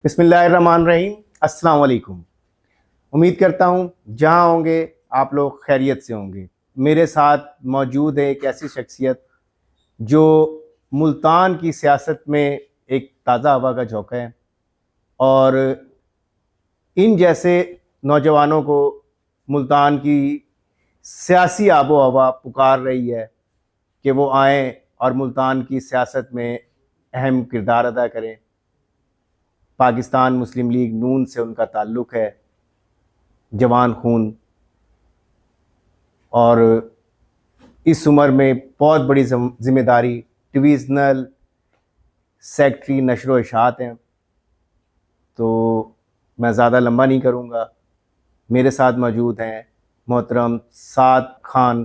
بسم اللہ الرحمن الرحیم۔ السلام علیکم۔ امید کرتا ہوں جہاں ہوں گے آپ لوگ خیریت سے ہوں گے۔ میرے ساتھ موجود ہے ایک ایسی شخصیت جو ملتان کی سیاست میں ایک تازہ ہوا کا جھونکا ہے، اور ان جیسے نوجوانوں کو ملتان کی سیاسی آب و ہوا پکار رہی ہے کہ وہ آئیں اور ملتان کی سیاست میں اہم کردار ادا کریں۔ پاکستان مسلم لیگ نون سے ان کا تعلق ہے، جوان خون، اور اس عمر میں بہت بڑی ذمہ داری ڈویژنل سیکٹری نشر و اشاعت ہیں۔ تو میں زیادہ لمبا نہیں کروں گا، میرے ساتھ موجود ہیں محترم سعد خان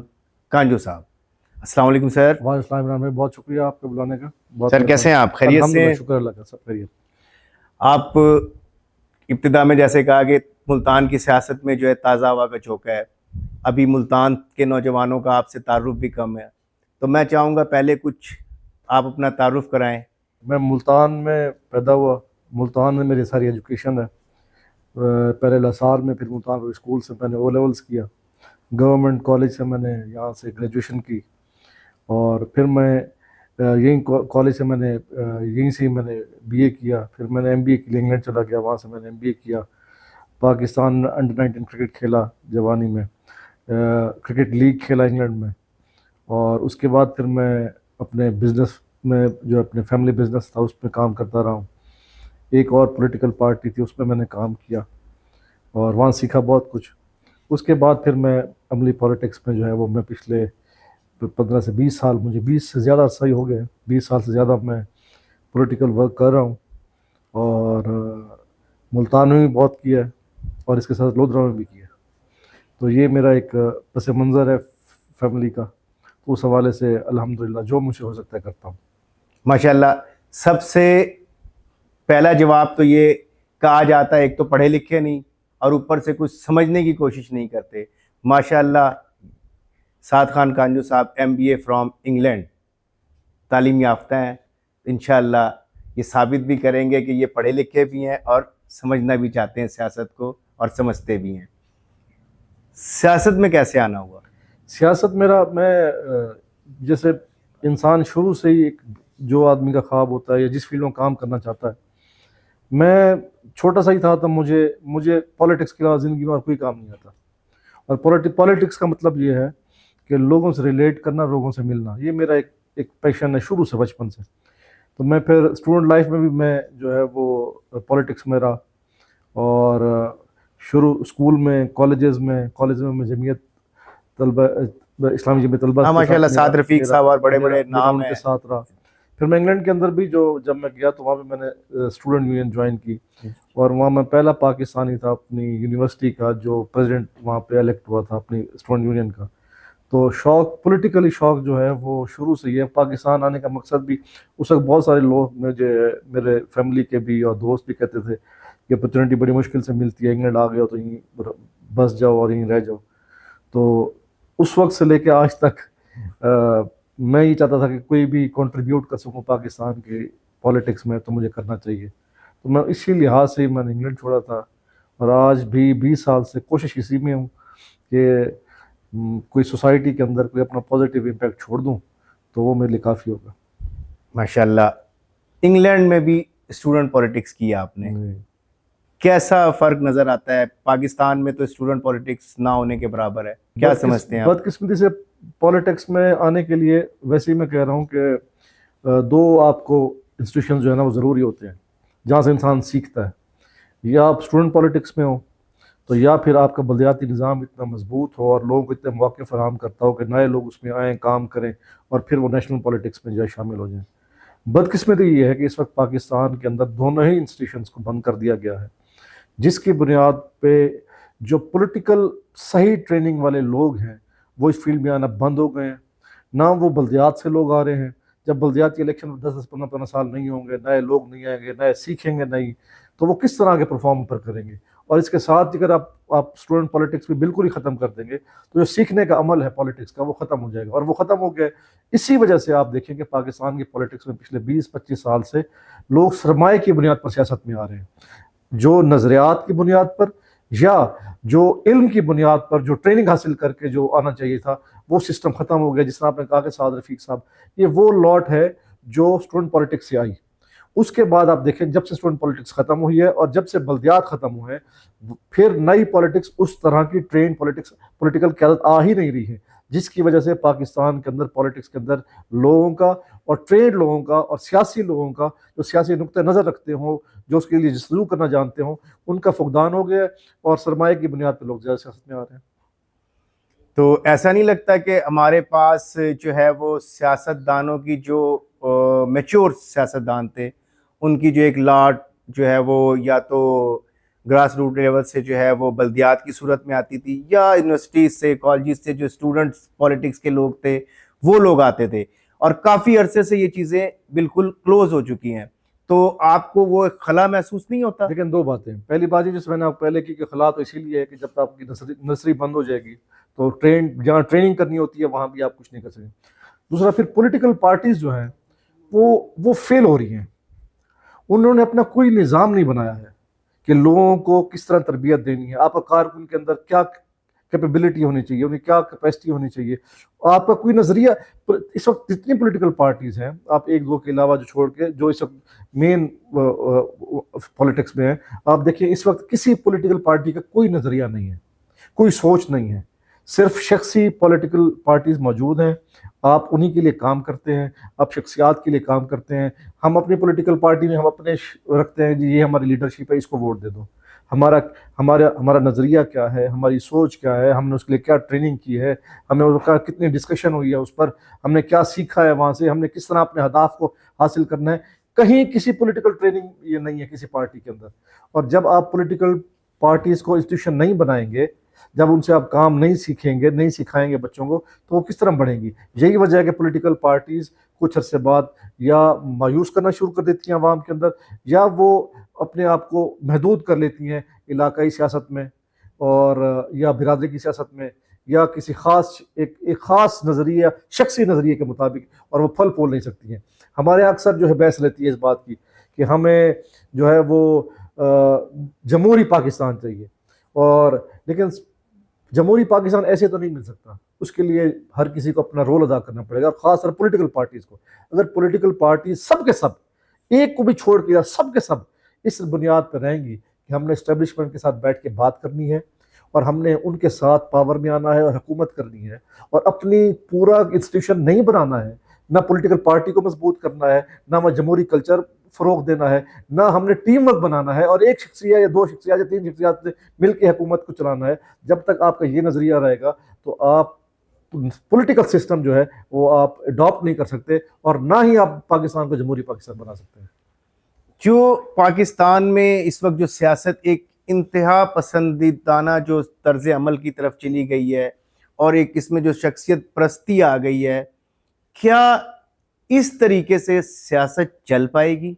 کانجو صاحب۔ السلام علیکم سر۔ وعلیکم السلام عمران بھائی، بہت شکریہ آپ کو بلانے کا۔ سر کیسے ہیں آپ؟ خیریت سے ہیں؟ شکر اللہ کا، سب خیریت۔ آپ ابتدا میں جیسے کہا کہ ملتان کی سیاست میں جو ہے تازہ ہوا کا جھونکا ہے، ابھی ملتان کے نوجوانوں کا آپ سے تعارف بھی کم ہے، تو میں چاہوں گا پہلے کچھ آپ اپنا تعارف کرائیں۔ میں ملتان میں پیدا ہوا، ملتان میں میری ساری ایجوکیشن ہے۔ پہلے لاثار میں، پھر ملتان پبلک اسکول سے میں نے او لیولز کیا، گورنمنٹ کالج سے میں نے یہاں سے گریجویشن کی، اور پھر میں یہیں کالج سے میں نے یہیں سے میں نے بی اے کیا۔ پھر میں نے ایم بی اے کے لیے انگلینڈ چلا گیا، وہاں سے میں نے ایم بی اے کیا۔ پاکستان انڈر 19 کرکٹ کھیلا جوانی میں، کرکٹ لیگ کھیلا انگلینڈ میں، اور اس کے بعد پھر میں اپنے بزنس میں، جو اپنے فیملی بزنس تھا، اس میں کام کرتا رہا ہوں۔ ایک اور پولیٹیکل پارٹی تھی، اس میں نے کام کیا اور وہاں سیکھا بہت کچھ۔ اس کے بعد پھر میں عملی پولیٹکس میں جو ہے وہ میں پچھلے 15 سے 20 سال، مجھے 20 سے زیادہ عرصہ ہی ہو گئے، 20 سال سے زیادہ میں پولیٹیکل ورک کر رہا ہوں، اور ملتان میں بھی بہت کیا ہے، اور اس کے ساتھ لودھرا میں بھی کیا ہے۔ تو یہ میرا ایک پس منظر ہے فیملی کا، تو اس حوالے سے الحمدللہ جو مجھ سے ہو سکتا ہے کرتا ہوں۔ ماشاءاللہ، سب سے پہلا جواب تو یہ کہا جاتا ہے، ایک تو پڑھے لکھے نہیں اور اوپر سے کچھ سمجھنے کی کوشش نہیں کرتے۔ ماشاءاللہ سعد خان کانجو صاحب M B A from England, تعلیم یافتہ ہیں، انشاءاللہ یہ ثابت بھی کریں گے کہ یہ پڑھے لکھے بھی ہیں اور سمجھنا بھی چاہتے ہیں سیاست کو، اور سمجھتے بھی ہیں۔ سیاست میں کیسے آنا ہوا؟ سیاست میں جیسے انسان شروع سے ہی ایک جو آدمی کا خواب ہوتا ہے یا جس فیلڈ میں کام کرنا چاہتا ہے، میں چھوٹا سا ہی تھا تب مجھے پولیٹکس کے علاوہ زندگی میں اور کوئی کام نہیں آتا۔ اور پولیٹکس کا مطلب یہ ہے کہ لوگوں سے ریلیٹ کرنا، لوگوں سے ملنا، یہ میرا ایک پیشن ہے شروع سے، بچپن سے۔ تو میں پھر اسٹوڈنٹ لائف میں بھی میں جو ہے وہ پولیٹکس میں رہا، اور شروع اسکول میں، کالج میں جمعیت طلبہ، اسلامی جمعیت طلبہ ماشاءاللہ سعد رفیق صاحب اور بڑے بڑے نام ان ہیں۔ کے ساتھ رہا۔ پھر میں انگلینڈ کے اندر بھی جب میں گیا تو وہاں پہ میں نے اسٹوڈنٹ یونین جوائن کی، اور وہاں میں پہلا پاکستانی تھا اپنی یونیورسٹی کا جو پریزیڈنٹ وہاں پہ الیکٹ ہوا تھا اپنی اسٹوڈنٹ یونین کا۔ تو شوق، پولیٹیکلی شوق جو ہے وہ شروع سے ہی ہے۔ پاکستان آنے کا مقصد بھی، اس وقت بہت سارے لوگ میرے فیملی کے بھی اور دوست بھی کہتے تھے کہ اپرچونیٹی بڑی مشکل سے ملتی ہے، انگلینڈ آ گئے ہو تو یہیں بس جاؤ اور یہیں رہ جاؤ۔ تو اس وقت سے لے کے آج تک میں یہ چاہتا تھا کہ کوئی بھی کنٹریبیوٹ کر سکوں پاکستان کے پولیٹکس میں، تو مجھے کرنا چاہیے۔ تو میں اسی لحاظ سے ہی میں نے انگلینڈ چھوڑا تھا، اور آج بھی 20 سال سے کوشش اسی میں ہوں کہ کوئی سوسائٹی کے اندر کوئی اپنا پازیٹیو امپیکٹ چھوڑ دوں، تو وہ میرے لیے کافی ہوگا۔ ماشاءاللہ انگلینڈ میں بھی اسٹوڈنٹ پولیٹکس کیا آپ نے، کیسا فرق نظر آتا ہے؟ پاکستان میں تو اسٹوڈنٹ پولیٹکس نہ ہونے کے برابر ہے، کیا سمجھتے ہیں آپ؟ بدقسمتی سے پولیٹکس میں آنے کے لیے ویسے ہی میں کہہ رہا ہوں کہ دو آپ کو انسٹیٹیوشن جو ہے نا وہ ضروری ہوتے ہیں جہاں سے انسان سیکھتا ہے۔ یا آپ اسٹوڈنٹ پولیٹکس میں ہو، تو یا پھر آپ کا بلدیاتی نظام اتنا مضبوط ہو اور لوگوں کو اتنے مواقع فراہم کرتا ہو کہ نئے لوگ اس میں آئیں، کام کریں، اور پھر وہ نیشنل پولیٹکس میں جو ہے شامل ہو جائیں۔ بدقسمتی یہ ہے کہ اس وقت پاکستان کے اندر دونوں ہی انسٹیٹیوشنس کو بند کر دیا گیا ہے، جس کی بنیاد پہ جو پولیٹیکل صحیح ٹریننگ والے لوگ ہیں وہ اس فیلڈ میں آنا بند ہو گئے ہیں۔ نہ وہ بلدیات سے لوگ آ رہے ہیں، جب بلدیاتی الیکشن میں 10-15 سال نہیں ہوں گے، نئے لوگ نہیں آئیں گے، نئے سیکھیں گے نہیں، تو وہ کس طرح کے پرفارم پر کریں گے؟ اور اس کے ساتھ اگر آپ اسٹوڈنٹ پالیٹکس بھی بالکل ہی ختم کر دیں گے تو جو سیکھنے کا عمل ہے پالیٹکس کا وہ ختم ہو جائے گا، اور وہ ختم ہو گیا. اسی وجہ سے آپ دیکھیں کہ پاکستان کی پالیٹکس میں پچھلے 20-25 سال سے لوگ سرمایہ کی بنیاد پر سیاست میں آ رہے ہیں، جو نظریات کی بنیاد پر یا جو علم کی بنیاد پر جو ٹریننگ حاصل کر کے جو آنا چاہیے تھا وہ سسٹم ختم ہو گیا. جس طرح آپ نے کہا کہ سعد رفیق صاحب، یہ وہ لاٹ ہے جو اسٹوڈنٹ پالیٹکس سے آئی. اس کے بعد آپ دیکھیں جب سے اسٹوڈنٹ پالیٹکس ختم ہوئی ہے اور جب سے بلدیات ختم ہوئے ہیں، پھر نئی پالیٹکس اس طرح کی ٹرین پولیٹیکل قیادت آ ہی نہیں رہی ہے، جس کی وجہ سے پاکستان کے اندر پالیٹکس کے اندر لوگوں کا اور ٹرینڈ لوگوں کا اور سیاسی لوگوں کا جو سیاسی نقطہ نظر رکھتے ہوں، جو اس کے لیے جستجو کرنا جانتے ہوں، ان کا فقدان ہو گیا ہے، اور سرمایہ کی بنیاد پہ لوگ زیادہ سیاست میں آ رہے ہیں. تو ایسا نہیں لگتا کہ ہمارے پاس جو ہے وہ سیاست دانوں کی جو میچور سیاست دان تھے ان کی جو ایک لاٹ جو ہے وہ یا تو گراس روٹ لیول سے جو ہے وہ بلدیات کی صورت میں آتی تھی، یا یونیورسٹیز سے کالجز سے جو اسٹوڈنٹس پالیٹکس کے لوگ تھے وہ لوگ آتے تھے، اور کافی عرصے سے یہ چیزیں بالکل کلوز ہو چکی ہیں. تو آپ کو وہ ایک خلا محسوس نہیں ہوتا؟ لیکن دو باتیں. پہلی بات یہ جس میں نے آپ پہلے کی کہ خلا تو اسی لیے ہے کہ جب تک آپ کی نرسری بند ہو جائے گی تو جہاں ٹریننگ کرنی ہوتی ہے وہاں بھی آپ کچھ نہیں کر سکیں. دوسرا پھر پولیٹیکل پارٹیز جو ہیں وہ فیل ہو رہی ہیں. انہوں نے اپنا کوئی نظام نہیں بنایا ہے کہ لوگوں کو کس طرح تربیت دینی ہے، آپ کا کارکن کے اندر کیا کیپیبلٹی ہونی چاہیے، انہیں کیا کیپیسٹی ہونی چاہیے، آپ کا کوئی نظریہ. اس وقت جتنی پولیٹیکل پارٹیز ہیں، آپ ایک دو کے علاوہ جو چھوڑ کے جو اس وقت مین پولیٹکس میں ہیں، آپ دیکھیں اس وقت کسی پولیٹیکل پارٹی کا کوئی نظریہ نہیں ہے، کوئی سوچ نہیں ہے، صرف شخصی پولیٹیکل پارٹیز موجود ہیں. آپ انہی کے لیے کام کرتے ہیں، آپ شخصیات کے لیے کام کرتے ہیں. ہم اپنی پولیٹیکل پارٹی میں ہم اپنے رکھتے ہیں جی یہ ہماری لیڈرشپ ہے، اس کو ووٹ دے دو. ہمارا نظریہ کیا ہے، ہماری سوچ کیا ہے، ہم نے اس کے لیے کیا ٹریننگ کی ہے، ہمیں اس کا کتنی ڈسکشن ہوئی ہے اس پر، ہم نے کیا سیکھا ہے وہاں سے، ہم نے کس طرح اپنے اہداف کو حاصل کرنا ہے. کہیں کسی پولیٹیکل ٹریننگ یہ نہیں ہے کسی پارٹی کے اندر. اور جب آپ پولیٹیکل پارٹیز کو انسٹیٹیوشن نہیں بنائیں گے، جب ان سے آپ کام نہیں سیکھیں گے، نہیں سکھائیں گے بچوں کو، تو وہ کس طرح بڑھیں گی. یہی وجہ ہے کہ پولیٹیکل پارٹیز کچھ عرصے بعد یا مایوس کرنا شروع کر دیتی ہیں عوام کے اندر، یا وہ اپنے آپ کو محدود کر لیتی ہیں علاقائی سیاست میں اور یا برادری کی سیاست میں، یا کسی خاص ایک خاص نظریہ، شخصی نظریے کے مطابق، اور وہ پھل پھول نہیں سکتی ہیں. ہمارے یہاں اکثر جو ہے بحث رہتی ہے اس بات کی کہ ہمیں جو ہے وہ جمہوری پاکستان چاہیے، اور لیکن جمہوری پاکستان ایسے تو نہیں مل سکتا. اس کے لیے ہر کسی کو اپنا رول ادا کرنا پڑے گا، اور خاص طور پولیٹیکل پارٹیز کو. اگر پولیٹیکل پارٹیز سب کے سب، ایک کو بھی چھوڑ کے سب کے سب اس بنیاد پر رہیں گی کہ ہم نے اسٹیبلشمنٹ کے ساتھ بیٹھ کے بات کرنی ہے، اور ہم نے ان کے ساتھ پاور میں آنا ہے اور حکومت کرنی ہے، اور اپنی پورا انسٹیٹیوشن نہیں بنانا ہے، نہ پولیٹیکل پارٹی کو مضبوط کرنا ہے، نہ جمہوری کلچر فروغ دینا ہے، نہ ہم نے ٹیم ورک بنانا ہے اور ایک شخصیت یا دو شخصیات یا تین شخصیات سے مل کے حکومت کو چلانا ہے. جب تک آپ کا یہ نظریہ رہے گا تو آپ پولیٹیکل سسٹم جو ہے وہ آپ اڈاپٹ نہیں کر سکتے، اور نہ ہی آپ پاکستان کو جمہوری پاکستان بنا سکتے ہیں. جو پاکستان میں اس وقت جو سیاست ایک انتہا پسندیدانہ جو طرز عمل کی طرف چلی گئی ہے، اور ایک اس میں جو شخصیت پرستی آ گئی ہے، کیا اس طریقے سے سیاست چل پائے گی؟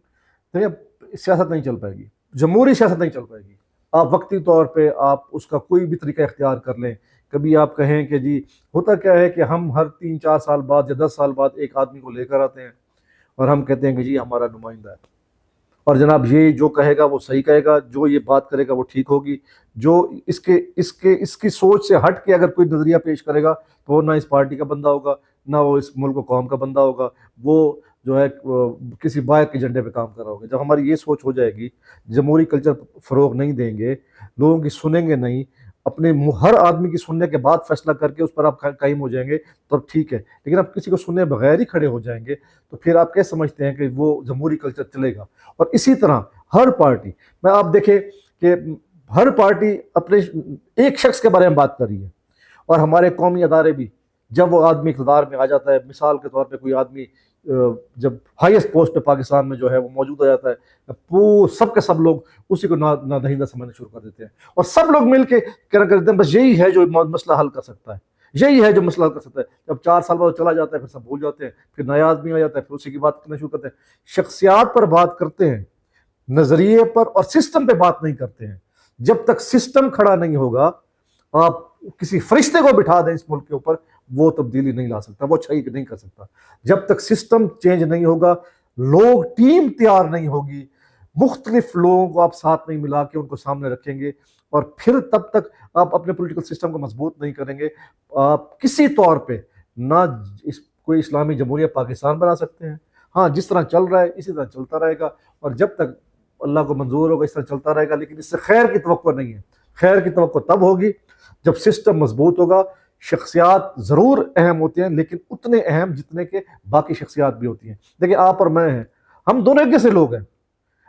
سیاست نہیں چل پائے گی، جمہوری سیاست نہیں چل پائے گی. آپ وقتی طور پہ آپ اس کا کوئی بھی طریقہ اختیار کر لیں. کبھی آپ کہیں کہ جی ہوتا کیا ہے کہ ہم ہر 3-4 سال بعد یا 10 سال بعد ایک آدمی کو لے کر آتے ہیں اور ہم کہتے ہیں کہ جی ہمارا نمائندہ ہے، اور جناب یہ جو کہے گا وہ صحیح کہے گا، جو یہ بات کرے گا وہ ٹھیک ہوگی. جو اس کی سوچ سے ہٹ کے اگر کوئی نظریہ پیش کرے گا تو وہ نہ اس پارٹی کا بندہ ہوگا، نہ وہ اس ملک و قوم کا بندہ ہوگا، وہ جو ہے کسی باہر کے ایجنڈے پہ کام کر رہا ہوگا. جب ہماری یہ سوچ ہو جائے گی، جمہوری کلچر فروغ نہیں دیں گے، لوگوں کی سنیں گے نہیں، اپنے ہر آدمی کی سننے کے بعد فیصلہ کر کے اس پر آپ قائم ہو جائیں گے تو ٹھیک ہے. لیکن آپ کسی کو سننے بغیر ہی کھڑے ہو جائیں گے تو پھر آپ کیسے سمجھتے ہیں کہ وہ جمہوری کلچر چلے گا؟ اور اسی طرح ہر پارٹی میں آپ دیکھیں کہ ہر پارٹی اپنے ایک شخص کے بارے میں بات کر رہی ہے، اور ہمارے قومی ادارے بھی جب وہ آدمی اقتدار میں آ جاتا ہے، مثال کے طور پہ کوئی آدمی جب ہائیسٹ پوسٹ پہ پاکستان میں جو ہے وہ موجود ہو جاتا ہے، وہ سب کے سب لوگ اسی کو نادہندہ سمجھنا شروع کر دیتے ہیں، اور سب لوگ مل کے کہنا کرتے ہیں بس یہی ہے جو مسئلہ حل کر سکتا ہے، یہی ہے جو مسئلہ حل کر سکتا ہے. جب 4 سال بعد چلا جاتا ہے پھر سب بھول جاتے ہیں، پھر نیا آدمی آ جاتا ہے، پھر اسی کی بات کرنا شروع کرتے ہیں. شخصیات پر بات کرتے ہیں، نظریے پر اور سسٹم پہ بات نہیں کرتے ہیں. جب تک سسٹم کھڑا نہیں ہوگا، آپ کسی فرشتے کو بٹھا دیں اس ملک کے اوپر، وہ تبدیلی نہیں لا سکتا، وہ اچھائی نہیں کر سکتا. جب تک سسٹم چینج نہیں ہوگا، لوگ، ٹیم تیار نہیں ہوگی، مختلف لوگوں کو آپ ساتھ نہیں ملا کے ان کو سامنے رکھیں گے، اور پھر تب تک آپ اپنے پولیٹیکل سسٹم کو مضبوط نہیں کریں گے. آپ کسی طور پہ نہ کوئی اسلامی جمہوریہ پاکستان بنا سکتے ہیں. ہاں، جس طرح چل رہا ہے اسی طرح چلتا رہے گا، اور جب تک اللہ کو منظور ہوگا اس طرح چلتا رہے گا. لیکن اس سے خیر کی توقع نہیں ہے. خیر کی توقع تب ہوگی جب سسٹم مضبوط ہوگا. شخصیات ضرور اہم ہوتے ہیں، لیکن اتنے اہم جتنے کہ باقی شخصیات بھی ہوتی ہیں. دیکھیں، آپ اور میں ہیں، ہم دونوں ایک جیسے لوگ ہیں.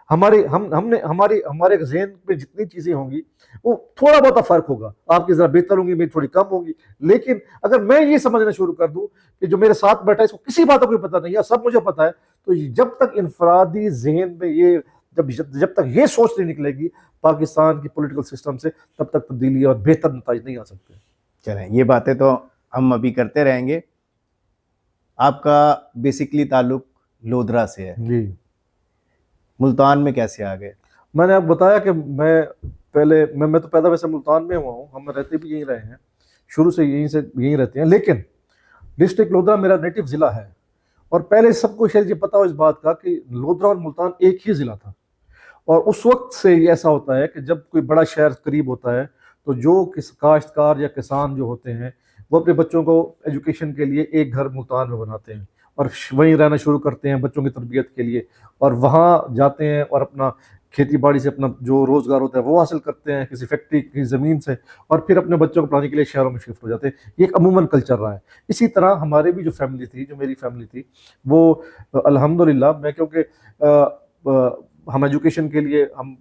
ہمارے ذہن میں جتنی چیزیں ہوں گی وہ تھوڑا بہت فرق ہوگا. آپ کی ذرا بہتر ہوں گی، میری تھوڑی کم ہوگی. لیکن اگر میں یہ سمجھنا شروع کر دوں کہ جو میرے ساتھ بیٹھا ہے اس کو کسی بات کا کوئی پتہ نہیں ہے، سب مجھے پتہ ہے، تو جب تک انفرادی ذہن میں یہ جب تک یہ سوچ نہیں نکلے گی پاکستان کی پولیٹیکل سسٹم سے، تب تک تبدیلی اور بہتر نتائج نہیں آ سکتے. چلیں، یہ باتیں تو ہم ابھی کرتے رہیں گے. آپ کا بیسکلی تعلق لودھرا سے ہے، جی. ملتان میں کیسے آ گئے؟ میں نے آپ بتایا کہ میں تو پیدا ویسے ملتان میں ہوا ہوں، ہم رہتے بھی یہیں رہے ہیں، شروع سے یہیں رہتے ہیں. لیکن ڈسٹرکٹ لودھرا میرا نیٹو ضلع ہے، اور پہلے سب کو شاید یہ پتا ہو اس بات کا کہ لودھرا اور ملتان ایک ہی ضلع تھا. اور اس وقت سے یہ ایسا ہوتا ہے کہ جب کوئی بڑا شہر قریب ہوتا ہے تو جو کاشتکار یا کسان جو ہوتے ہیں وہ اپنے بچوں کو ایجوکیشن کے لیے ایک گھر ملتان میں بناتے ہیں، اور وہیں رہنا شروع کرتے ہیں بچوں کی تربیت کے لیے، اور وہاں جاتے ہیں اور اپنا کھیتی باڑی سے اپنا جو روزگار ہوتا ہے وہ حاصل کرتے ہیں کسی فیکٹری کی زمین سے، اور پھر اپنے بچوں کو پڑھانے کے لیے شہروں میں شفٹ ہو جاتے ہیں. یہ ایک عموماً کلچر رہا ہے. اسی طرح ہمارے بھی جو فیملی تھی، جو میری فیملی تھی، وہ الحمدللہ، میں کیونکہ ہم ایجوکیشن کے لیے ہم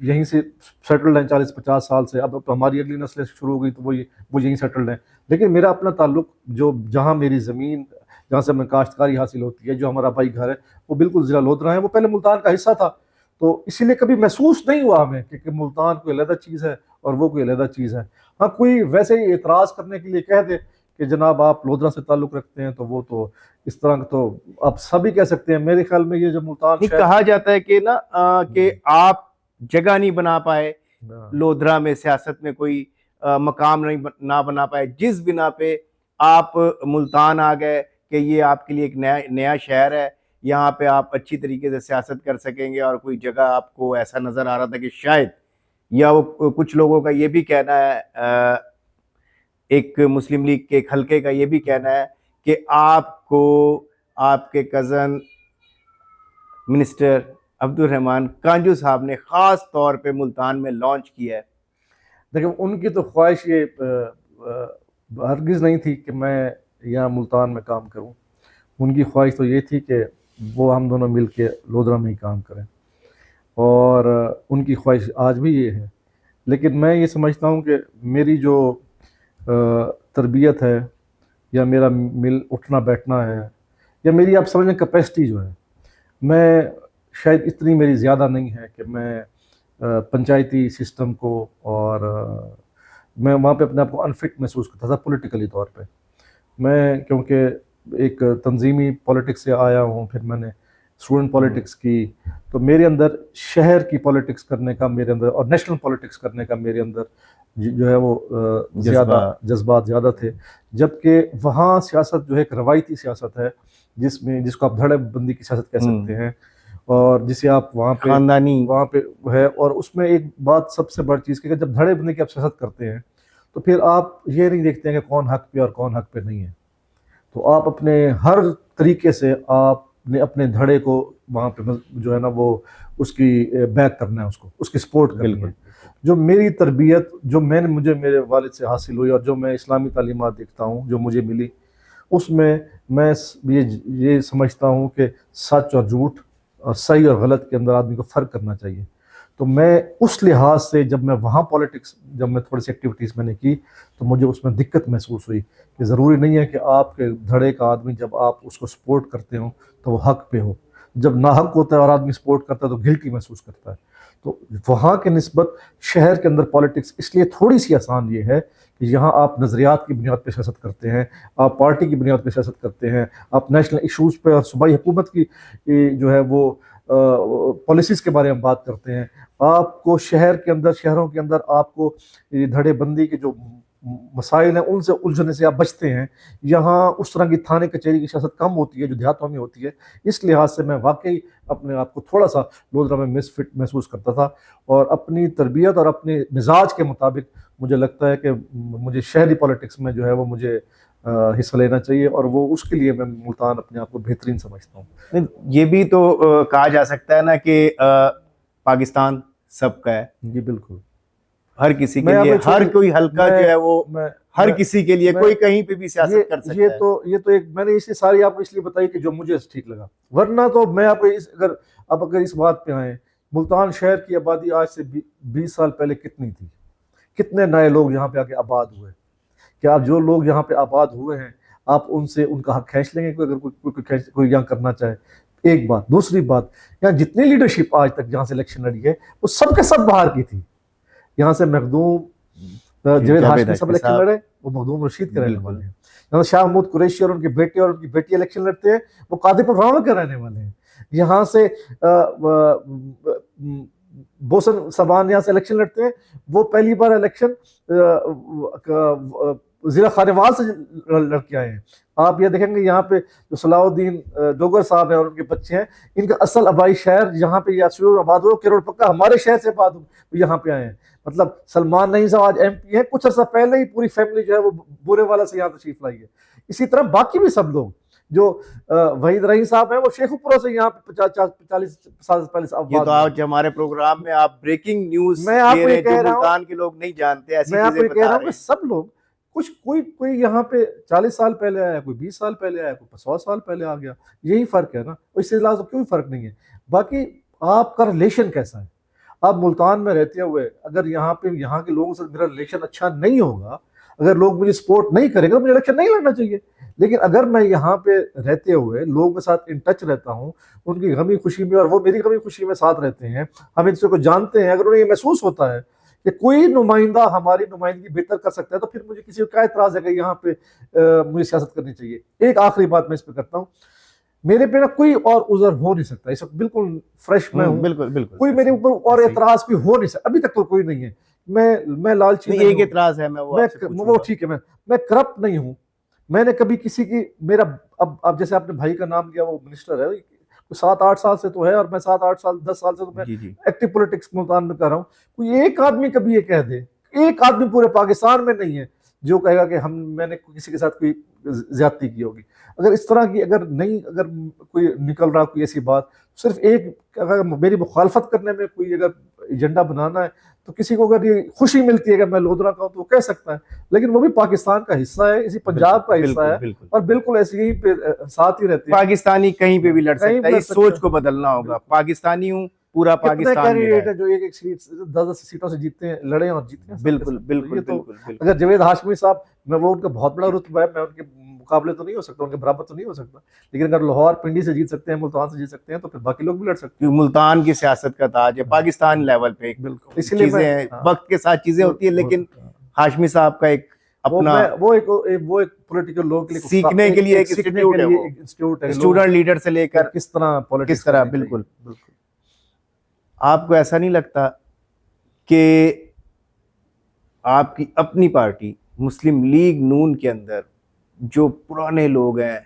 یہیں سے سیٹلڈ ہیں 40-50 سال سے. اب ہماری اگلی نسلیں شروع ہو گئی تو وہ یہیں سیٹلڈ ہیں. لیکن میرا اپنا تعلق جہاں میری زمین، جہاں سے ہمیں کاشتکاری حاصل ہوتی ہے، جو ہمارا بھائی گھر ہے، وہ بالکل ضلع لودھرا ہے. وہ پہلے ملتان کا حصہ تھا، تو اسی لیے کبھی محسوس نہیں ہوا ہمیں کہ ملتان کوئی علیحدہ چیز ہے اور وہ کوئی علیحدہ چیز ہے. ہاں، کوئی ویسے ہی اعتراض کرنے کے لیے کہہ دے کہ جناب آپ لودھرا سے تعلق رکھتے ہیں، تو وہ تو اس طرح تو آپ سبھی کہہ سکتے ہیں. میرے خیال میں یہ جو ملتان نہیں، کہا جاتا ہے کہ کہ آپ جگہ نہیں بنا پائے لودھرا میں، سیاست میں کوئی مقام نہ بنا پائے، جس بنا پہ آپ ملتان آ گئے کہ یہ آپ کے لیے ایک نیا شہر ہے، یہاں پہ آپ اچھی طریقے سے سیاست کر سکیں گے. اور کوئی جگہ آپ کو ایسا نظر آ رہا تھا کہ شاید، یا وہ کچھ لوگوں کا یہ بھی کہنا ہے، ایک مسلم لیگ کے ایک حلقے کا یہ بھی کہنا ہے کہ آپ کو آپ کے کزن منسٹر عبدالرحمان کانجو صاحب نے خاص طور پہ ملتان میں لانچ کیا ہے. دیکھیں، ان کی تو خواہش یہ ہرگز نہیں تھی کہ میں یہاں ملتان میں کام کروں. ان کی خواہش تو یہ تھی کہ وہ ہم دونوں مل کے لودھرا میں ہی کام کریں، اور ان کی خواہش آج بھی یہ ہے. لیکن میں یہ سمجھتا ہوں کہ میری جو تربیت ہے، یا میرا مل اٹھنا بیٹھنا ہے، یا میری آپ سمجھیں کیپیسٹی جو ہے، میں شاید اتنی میری زیادہ نہیں ہے کہ میں پنچایتی سسٹم کو، اور میں وہاں پہ اپنے آپ کو انفٹ محسوس کرتا تھا پولیٹیکلی طور پہ. میں کیونکہ ایک تنظیمی پولیٹکس سے آیا ہوں، پھر میں نے اسٹوڈنٹ پولیٹکس کی، تو میرے اندر شہر کی پولیٹکس کرنے کا، میرے اندر اور نیشنل پولیٹکس کرنے کا میرے اندر جو ہے وہ زیادہ جذبات زیادہ تھے. جبکہ وہاں سیاست جو ہے ایک روایتی سیاست ہے، جس کو آپ دھڑے بندی کی سیاست کہہ سکتے ہیں، اور جسے آپ وہاں پہ ہے. اور اس میں ایک بات سب سے بڑی چیز کہ جب دھڑے بندی کی آپ سیاست کرتے ہیں تو پھر آپ یہ نہیں دیکھتے ہیں کہ کون حق پہ اور کون حق پہ نہیں ہے. تو آپ اپنے ہر طریقے سے آپ نے اپنے دھڑے کو وہاں پہ جو ہے نا وہ اس کی بیک کرنا ہے، اس کی سپورٹ کرنی ہے. جو میری تربیت جو مجھے میرے والد سے حاصل ہوئی، اور جو میں اسلامی تعلیمات دیکھتا ہوں جو مجھے ملی، اس میں یہ سمجھتا ہوں کہ سچ اور جھوٹ اور صحیح اور غلط کے اندر آدمی کو فرق کرنا چاہیے. تو میں اس لحاظ سے جب میں وہاں پولیٹکس، جب میں تھوڑی سی ایکٹیویٹیز میں نے کی، تو مجھے اس میں دقت محسوس ہوئی کہ ضروری نہیں ہے کہ آپ کے دھڑے کا آدمی جب آپ اس کو سپورٹ کرتے ہوں تو وہ حق پہ ہو. جب ناحق ہوتا ہے اور آدمی سپورٹ کرتا ہے تو گلٹی محسوس کرتا ہے. تو وہاں کے نسبت شہر کے اندر پالیٹکس اس لیے تھوڑی سی آسان یہ ہے کہ یہاں آپ نظریات کی بنیاد پہ سیاست کرتے ہیں، آپ پارٹی کی بنیاد پہ سیاست کرتے ہیں، آپ نیشنل ایشوز پہ اور صوبائی حکومت کی جو ہے وہ پالیسیز کے بارے میں بات کرتے ہیں. آپ کو شہروں کے اندر آپ کو دھڑے بندی کے جو مسائل ہیں ان سے الجھنے سے آپ بچتے ہیں. یہاں اس طرح کی تھانے کچہری کی سیاست کم ہوتی ہے جو دیہاتوں میں ہوتی ہے. اس لحاظ سے میں واقعی اپنے آپ کو تھوڑا سا لودھرا میں مس فٹ محسوس کرتا تھا، اور اپنی تربیت اور اپنے مزاج کے مطابق مجھے لگتا ہے کہ مجھے شہری پالیٹکس میں جو ہے وہ مجھے حصہ لینا چاہیے، اور وہ اس کے لیے میں ملتان اپنے آپ کو بہترین سمجھتا ہوں. یہ بھی تو کہا جا سکتا ہے نا کہ پاکستان سب کا ہے. جی بالکل. ہر کسی کے لیے ہر کوئی حلقہ جو ہے وہ ہر کسی کے لیے کوئی کہیں پہ بھی سیاست کر سکتا ہے. یہ تو ایک میں نے اس لیے ساری آپ کو اس لیے بتائی کہ جو مجھے ٹھیک لگا، ورنہ تو میں آپ کو اگر اس بات پہ آئیں، ملتان شہر کی آبادی آج سے 20 سال پہلے کتنی تھی؟ کتنے نئے لوگ یہاں پہ آ کے آباد ہوئے؟ کیا آپ جو لوگ یہاں پہ آباد ہوئے ہیں آپ ان سے ان کا حق کھینچ لیں گے اگر کوئی یہاں کرنا چاہے؟ ایک بات. دوسری بات، یہاں جتنی لیڈرشپ آج تک جہاں سے الیکشن لڑی ہے وہ سب کے سب باہر کی تھی. یہاں سے مخدوم جاوید ہاشمی صاحب الیکشن لڑے، وہ مخدوم رشید کے رہنے والے ہیں. یہاں سے شاہ محمود قریشی اور ان کے بیٹے اور ان کی بیٹی الیکشن لڑتے ہیں، وہ قادر راول کے رہنے والے ہیں. یہاں سے بوسن سبان یہاں سے الیکشن لڑتے ہیں، وہ پہلی بار الیکشن ضلع خانوال سے لڑ کے آئے ہیں. آپ یہ دیکھیں گے یہاں پہ جو صلاح الدین ڈوگر صاحب ہیں اور ان کے بچے ہیں، ان کا اصل آبائی شہر یہاں پہ یا شروع آباد ہو کروڑ پکا ہمارے شہر سے آباد ہو یہاں پہ آئے ہیں. مطلب سلمان نعیم صاحب آج MP ہیں، کچھ عرصہ پہلے ہی پوری فیملی جو ہے وہ بورے والا سے یہاں تشریف لائی ہے. اسی طرح باقی بھی سب لوگ جو وحید رحیم صاحب ہیں وہ شیخو پورہ سے یہاں پہ 40 سال سے پہلے سے آباد. یہ تو آج ہمارے پروگرام میں آپ بریکنگ نیوز میں آپ کو یہ کہہ رہا ہوں، ملتان کے لوگ نہیں جانتے ایسی میں آپ کو چیزیں یہ کہہ بتا رہا رہے ہوں ہیں. کہ سب لوگ کوئی یہاں پہ 40 سال پہلے آیا، کوئی 20 سال پہلے آیا، کوئی 100 سال پہلے آ گیا. یہی فرق ہے نا، اس سے علاوہ کوئی فرق نہیں ہے. باقی آپ کا ریلیشن کیسا ہے؟ آپ ملتان میں رہتے ہوئے اگر یہاں کے لوگوں سے میرا ریلیشن اچھا نہیں ہوگا، اگر لوگ مجھے سپورٹ نہیں کریں گے تو مجھے الیکشن نہیں لڑنا چاہیے. لیکن اگر میں یہاں پہ رہتے ہوئے لوگوں کے ساتھ ان ٹچ رہتا ہوں، ان کی غمی خوشی میں اور وہ میری غمی خوشی میں ساتھ رہتے ہیں، ہم ان سے کو جانتے ہیں، اگر انہیں یہ محسوس ہوتا ہے کہ کوئی نمائندہ ہماری نمائندگی بہتر کر سکتا ہے تو پھر مجھے کسی کو کیا اعتراض ہے کہ یہاں پہ مجھے سیاست کرنی چاہیے. ایک آخری بات میں اس پہ کرتا ہوں، میرے پہ نا کوئی اور عذر ہو نہیں سکتا، اس وقت بالکل فریش میں ہوں، بالکل کوئی میرے اوپر اور اعتراض بھی ہو نہیں سکتا. ابھی تک تو کوئی نہیں ہے. میں لالچی نہیں ہوں. ایک اعتراض ہے وہ ٹھیک ہے، میں کرپٹ نہیں ہوں. میں نے کبھی کسی کی میرا اب جیسے آپ نے بھائی کا نام لیا، وہ منسٹر ہے 7-8 سال سے تو ہے، اور میں 7-8 سال 10 سال سے تو میں ایکٹیو پولیٹکس ملتان میں کر رہا ہوں. کوئی ایک آدمی کبھی یہ کہہ دے، ایک آدمی پورے پاکستان میں نہیں ہے جو کہے گا کہ میں نے کسی کے ساتھ کوئی زیادتی کی ہوگی. اگر اس طرح کی اگر کوئی نکل رہا کوئی ایسی بات، صرف ایک اگر میری مخالفت کرنے میں کوئی اگر ایجنڈا بنانا ہے تو کسی کو اگر یہ خوشی ملتی ہے کہ میں لودھرا کا ہوں تو وہ کہہ سکتا ہے، لیکن وہ بھی پاکستان کا حصہ ہے، اسی پنجاب کا حصہ ہے، اور بالکل ایسے ہی پہ ساتھ ہی رہتے ہیں. پاکستانی کہیں پہ بھی لڑ سکتا ہے، اس سوچ کو بدلنا ہوگا. پاکستانی ہوں، پورا پاکستان میں ہے. جو ایک سیٹ 10 سیٹوں سے جیتتے ہیں، لڑے اور جیتے ہیں. بالکل. اگر جاوید ہاشمی صاحب، میں وہ ان کا بہت بڑا رتبہ ہے، میں ان کے مقابلے تو نہیں ہو سکتا، ان کے برابر تو نہیں ہو سکتا، لیکن اگر لاہور پنڈی سے جیت سکتے ہیں، ملتان سے جیت سکتے ہیں تو پھر باقی لوگ بھی لڑ سکتے ہیں. ملتان کی سیاست کا تاج ہے پاکستان لیول پہ. اس لیے چیزیں وقت کے ساتھ چیزیں ہوتی ہیں، لیکن ہاشمی صاحب کا ایک اپنا وہ ایک پولیٹیکل لوگ کے لیے سیکھنے کے لیے ایک انسٹیٹیوٹ ہے، اسٹوڈنٹ لیڈر سے لے کر کس طرح بالکل. آپ کو ایسا نہیں لگتا کہ آپ کی اپنی پارٹی مسلم لیگ نون کے اندر جو پرانے لوگ ہیں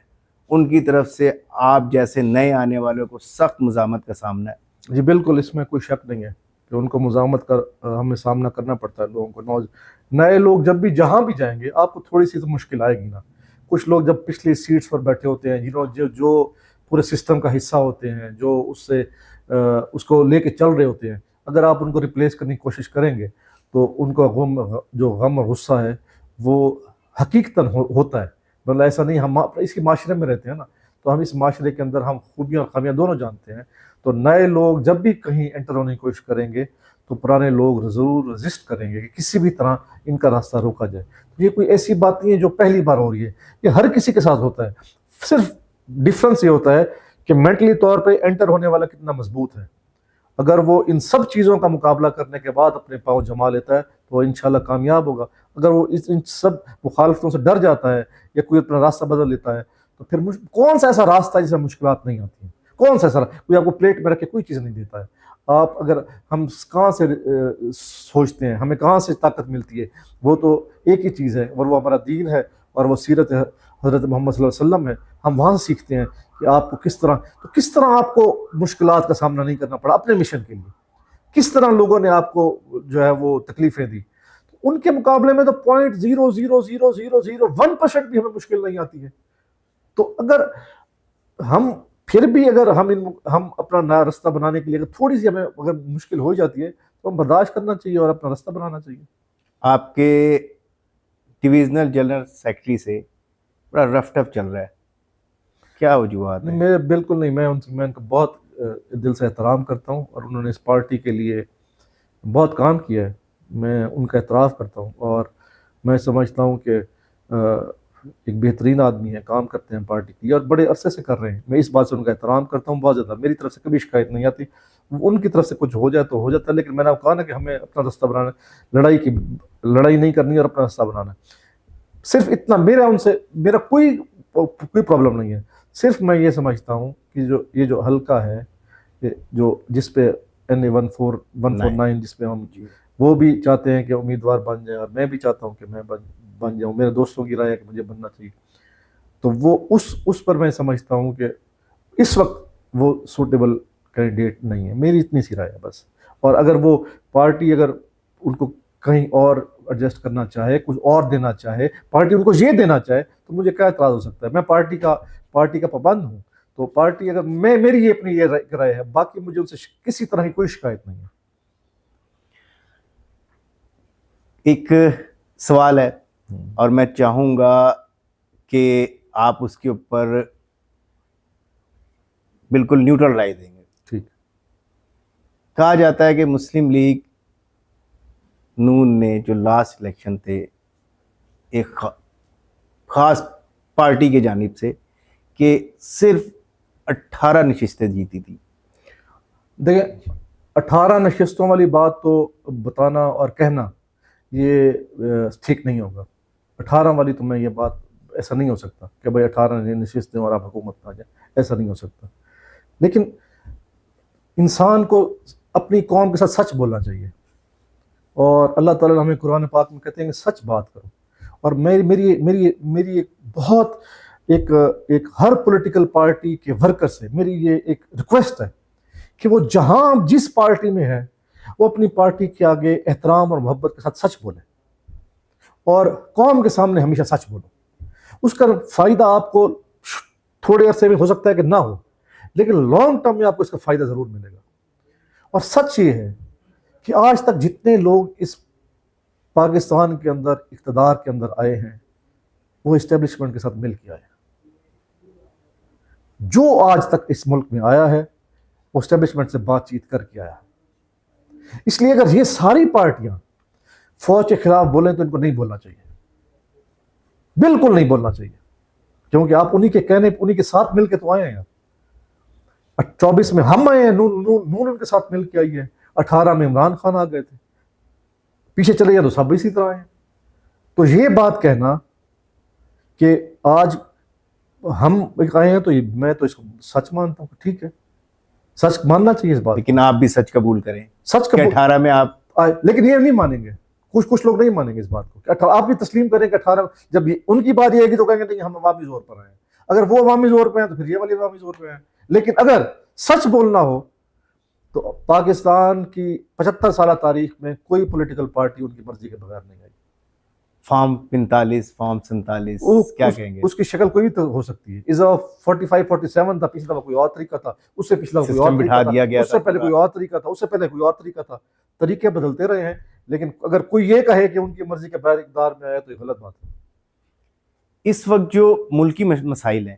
ان کی طرف سے آپ جیسے نئے آنے والوں کو سخت مزاحمت کا سامنا ہے؟ جی بالکل، اس میں کوئی شک نہیں ہے کہ ان کو مزاحمت کا ہمیں سامنا کرنا پڑتا ہے. لوگوں کو نئے لوگ جب بھی جہاں بھی جائیں گے آپ کو تھوڑی سی تو مشکل آئے گی نا. کچھ لوگ جب پچھلی سیٹس پر بیٹھے ہوتے ہیں، جو پورے سسٹم کا حصہ ہوتے ہیں، جو اس کو لے کے چل رہے ہوتے ہیں، اگر آپ ان کو ریپلیس کرنے کی کوشش کریں گے تو ان کا غم اور غصہ ہے وہ حقیقتاً ہوتا ہے. مطلب ایسا نہیں، ہم اسی معاشرے میں رہتے ہیں نا، تو ہم اس معاشرے کے اندر ہم خوبیاں اور خامیاں دونوں جانتے ہیں. تو نئے لوگ جب بھی کہیں انٹر ہونے کی کوشش کریں گے تو پرانے لوگ ضرور رزسٹ کریں گے کہ کسی بھی طرح ان کا راستہ روکا جائے. یہ کوئی ایسی بات نہیں ہے جو پہلی بار ہو رہی ہے، یہ ہر کسی کے ساتھ ہوتا ہے. صرف ڈفرینس یہ ہوتا ہے کہ مینٹلی طور پہ انٹر ہونے والا کتنا مضبوط ہے. اگر وہ ان سب چیزوں کا مقابلہ کرنے کے بعد اپنے پاؤں جما لیتا ہے تو وہ انشاءاللہ کامیاب ہوگا. اگر وہ ان سب مخالفتوں سے ڈر جاتا ہے یا کوئی اپنا راستہ بدل لیتا ہے تو پھر کون سا ایسا راستہ ہے جس میں مشکلات نہیں آتی ہیں؟ کون سا ایسا؟ کوئی آپ کو پلیٹ میں رکھ کے کوئی چیز نہیں دیتا ہے. آپ اگر ہم کہاں سے سوچتے ہیں، ہمیں کہاں سے طاقت ملتی ہے؟ وہ تو ایک ہی چیز ہے، اور وہ ہمارا دین ہے اور وہ سیرت حضرت محمد صلی اللہ علیہ وسلم ہے. ہم وہاں سے سیکھتے ہیں کہ آپ کو کس طرح آپ کو مشکلات کا سامنا نہیں کرنا پڑا اپنے مشن کے لیے. کس طرح لوگوں نے آپ کو جو ہے وہ تکلیفیں دی. ان کے مقابلے میں تو 0.00001% بھی ہمیں مشکل نہیں آتی ہے. تو اگر ہم پھر بھی ہم اپنا نیا راستہ بنانے کے لیے اگر تھوڑی سی ہمیں اگر مشکل ہو جاتی ہے تو ہم برداشت کرنا چاہیے اور اپنا راستہ بنانا چاہیے. آپ کے ڈویژنل جنرل سیکرٹری سے بڑا رف ٹف چل رہا ہے، کیا وجوہات ہیں؟ میں بالکل نہیں، میں ان کا بہت دل سے احترام کرتا ہوں اور انہوں نے اس پارٹی کے لیے بہت کام کیا ہے. میں ان کا اعتراف کرتا ہوں اور میں سمجھتا ہوں کہ ایک بہترین آدمی ہے، کام کرتے ہیں پارٹی کے لیے اور بڑے عرصے سے کر رہے ہیں. میں اس بات سے ان کا احترام کرتا ہوں بہت زیادہ. میری طرف سے کبھی شکایت نہیں آتی. ان کی طرف سے کچھ ہو جائے تو ہو جاتا ہے، لیکن میں نے کہا نا کہ ہمیں اپنا راستہ بنانا ہے، لڑائی نہیں کرنی اور اپنا راستہ بنانا ہے. صرف اتنا میرا کوئی پرابلم نہیں ہے. صرف میں یہ سمجھتا ہوں کہ یہ جو حلقہ ہے جس پہ NA 149 جس پہ ہم وہ بھی چاہتے ہیں کہ امیدوار بن جائیں اور میں بھی چاہتا ہوں کہ میں بن جاؤں. میرے دوستوں کی رائے ہے کہ مجھے بننا چاہیے. تو وہ اس پر میں سمجھتا ہوں کہ اس وقت وہ سوٹیبل کینڈیڈیٹ نہیں ہے. میری اتنی سی رائے ہے بس. اور اگر وہ پارٹی اگر ان کو کہیں اور ایڈجسٹ کرنا چاہے، کچھ اور دینا چاہے، پارٹی ان کو یہ دینا چاہے تو مجھے کیا اعتراض ہو سکتا ہے؟ میں پارٹی کا پابند ہوں. تو پارٹی اگر میری اپنی یہ رائے ہے، باقی مجھے ان سے کسی طرح کی کوئی شکایت نہیں ہے. ایک سوال ہے اور میں چاہوں گا کہ آپ اس کے اوپر بالکل نیوٹرل رائے دیں گے. ٹھیک. کہا جاتا ہے کہ مسلم لیگ نون نے جو لاسٹ الیکشن تھے ایک خاص پارٹی کی جانب سے کہ صرف 18 نشستیں جیتی تھی. دیکھیں 18 نشستوں والی بات تو بتانا اور کہنا یہ ٹھیک نہیں ہوگا. 18 والی تو میں یہ بات ایسا نہیں ہو سکتا کہ بھائی 18 نشستیں اور آپ حکومت میں آ جائیں، ایسا نہیں ہو سکتا. لیکن انسان کو اپنی قوم کے ساتھ سچ بولنا چاہیے اور اللہ تعالیٰ ہمیں قرآن پاک میں کہتے ہیں کہ سچ بات کرو. اور میری ایک بہت ایک ہر پولیٹیکل پارٹی کے ورکر سے میری یہ ایک ریکویسٹ ہے کہ وہ جہاں جس پارٹی میں ہے وہ اپنی پارٹی کے آگے احترام اور محبت کے ساتھ سچ بولے اور قوم کے سامنے ہمیشہ سچ بولو. اس کا فائدہ آپ کو تھوڑے عرصے میں ہو سکتا ہے کہ نہ ہو، لیکن لانگ ٹرم میں آپ کو اس کا فائدہ ضرور ملے گا. اور سچ یہ ہے کہ آج تک جتنے لوگ اس پاکستان کے اندر اقتدار کے اندر آئے ہیں وہ اسٹیبلشمنٹ کے ساتھ مل کے آئے ہیں. جو آج تک اس ملک میں آیا ہے وہ اسٹیبلشمنٹ سے بات چیت کر کے آیا ہے. اس لیے اگر یہ ساری پارٹیاں فوج کے خلاف بولیں تو ان کو نہیں بولنا چاہیے، بالکل نہیں بولنا چاہیے، کیونکہ آپ انہی کے ساتھ مل کے تو آئے ہیں. 24 میں ہم آئے ہیں، نون ان کے ساتھ مل کے آئی ہے. 18 میں عمران خان آ گئے تھے، پیچھے چلے جائیں تو سب اسی طرح ہیں. تو یہ بات کہنا کہ آج ہم آئے ہیں تو میں تو اس کو سچ مانتا ہوں. ٹھیک ہے، سچ ماننا چاہیے اس بات. لیکن آپ بھی سچ قبول کریں. سچ کہ 18 میں آپ لیکن یہ نہیں مانیں گے، کچھ لوگ نہیں مانیں گے اس بات کو. آپ بھی تسلیم کریں کہ 18 جب ان کی بات یہ ہے تو کہیں گے نہیں ہم عوامی زور پر آئے ہیں. اگر وہ عوامی زور پہ ہیں تو پھر یہ والی عوامی زور پہ ہیں. لیکن اگر سچ بولنا ہو تو پاکستان کی 75 سالہ تاریخ میں کوئی پولیٹیکل پارٹی ان کی مرضی کے بغیر نہیں آئی. فارم 45 فارم 47 کیا کہیں گے؟ اس کی شکل کوئی بھی تو ہو سکتی ہے. 45 47 تھا، پچھلا کوئی اور طریقہ تھا، اس سے پچھلا کوئی اور طریقہ تھا، اس سے پہلے کوئی اور طریقہ تھا، اس سے پہلے کوئی اور طریقہ تھا. طریقے بدلتے رہے ہیں. لیکن اگر کوئی یہ کہے کہ ان کی مرضی کے بغیر اقتدار میں آیا تو یہ غلط بات ہے. اس وقت جو ملکی مسائل ہیں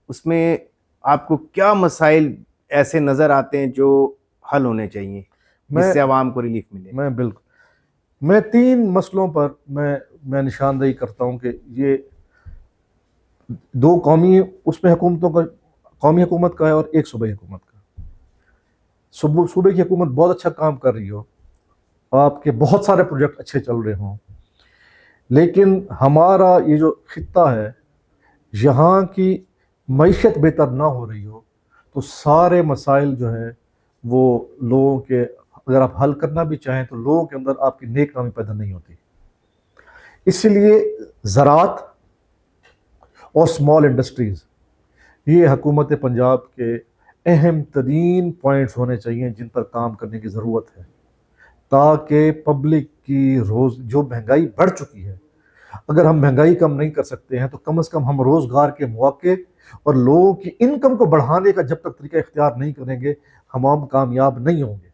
اس میں آپ کو کیا مسائل ایسے نظر آتے ہیں جو حل ہونے چاہیے جس سے عوام کو ریلیف ملے؟ میں 3 مسئلوں پر میں نشاندہی کرتا ہوں کہ یہ 2 قومی اس میں حکومتوں کا، قومی حکومت کا ہے اور 1 صوبائی حکومت کا. صوبے کی حکومت بہت اچھا کام کر رہی ہو, آپ کے بہت سارے پروجیکٹ اچھے چل رہے ہوں, لیکن ہمارا یہ جو خطہ ہے یہاں کی معیشت بہتر نہ ہو رہی ہو تو سارے مسائل جو ہیں وہ لوگوں کے, اگر آپ حل کرنا بھی چاہیں تو لوگوں کے اندر آپ کی نیک نامی پیدا نہیں ہوتی. اس لیے زراعت اور اسمال انڈسٹریز یہ حکومت پنجاب کے اہم ترین پوائنٹس ہونے چاہیے جن پر کام کرنے کی ضرورت ہے, تاکہ پبلک کی جو مہنگائی بڑھ چکی ہے, اگر ہم مہنگائی کم نہیں کر سکتے ہیں تو کم از کم ہم روزگار کے مواقع اور لوگوں کی انکم کو بڑھانے کا جب تک طریقہ اختیار نہیں کریں گے ہم کامیاب نہیں ہوں گے.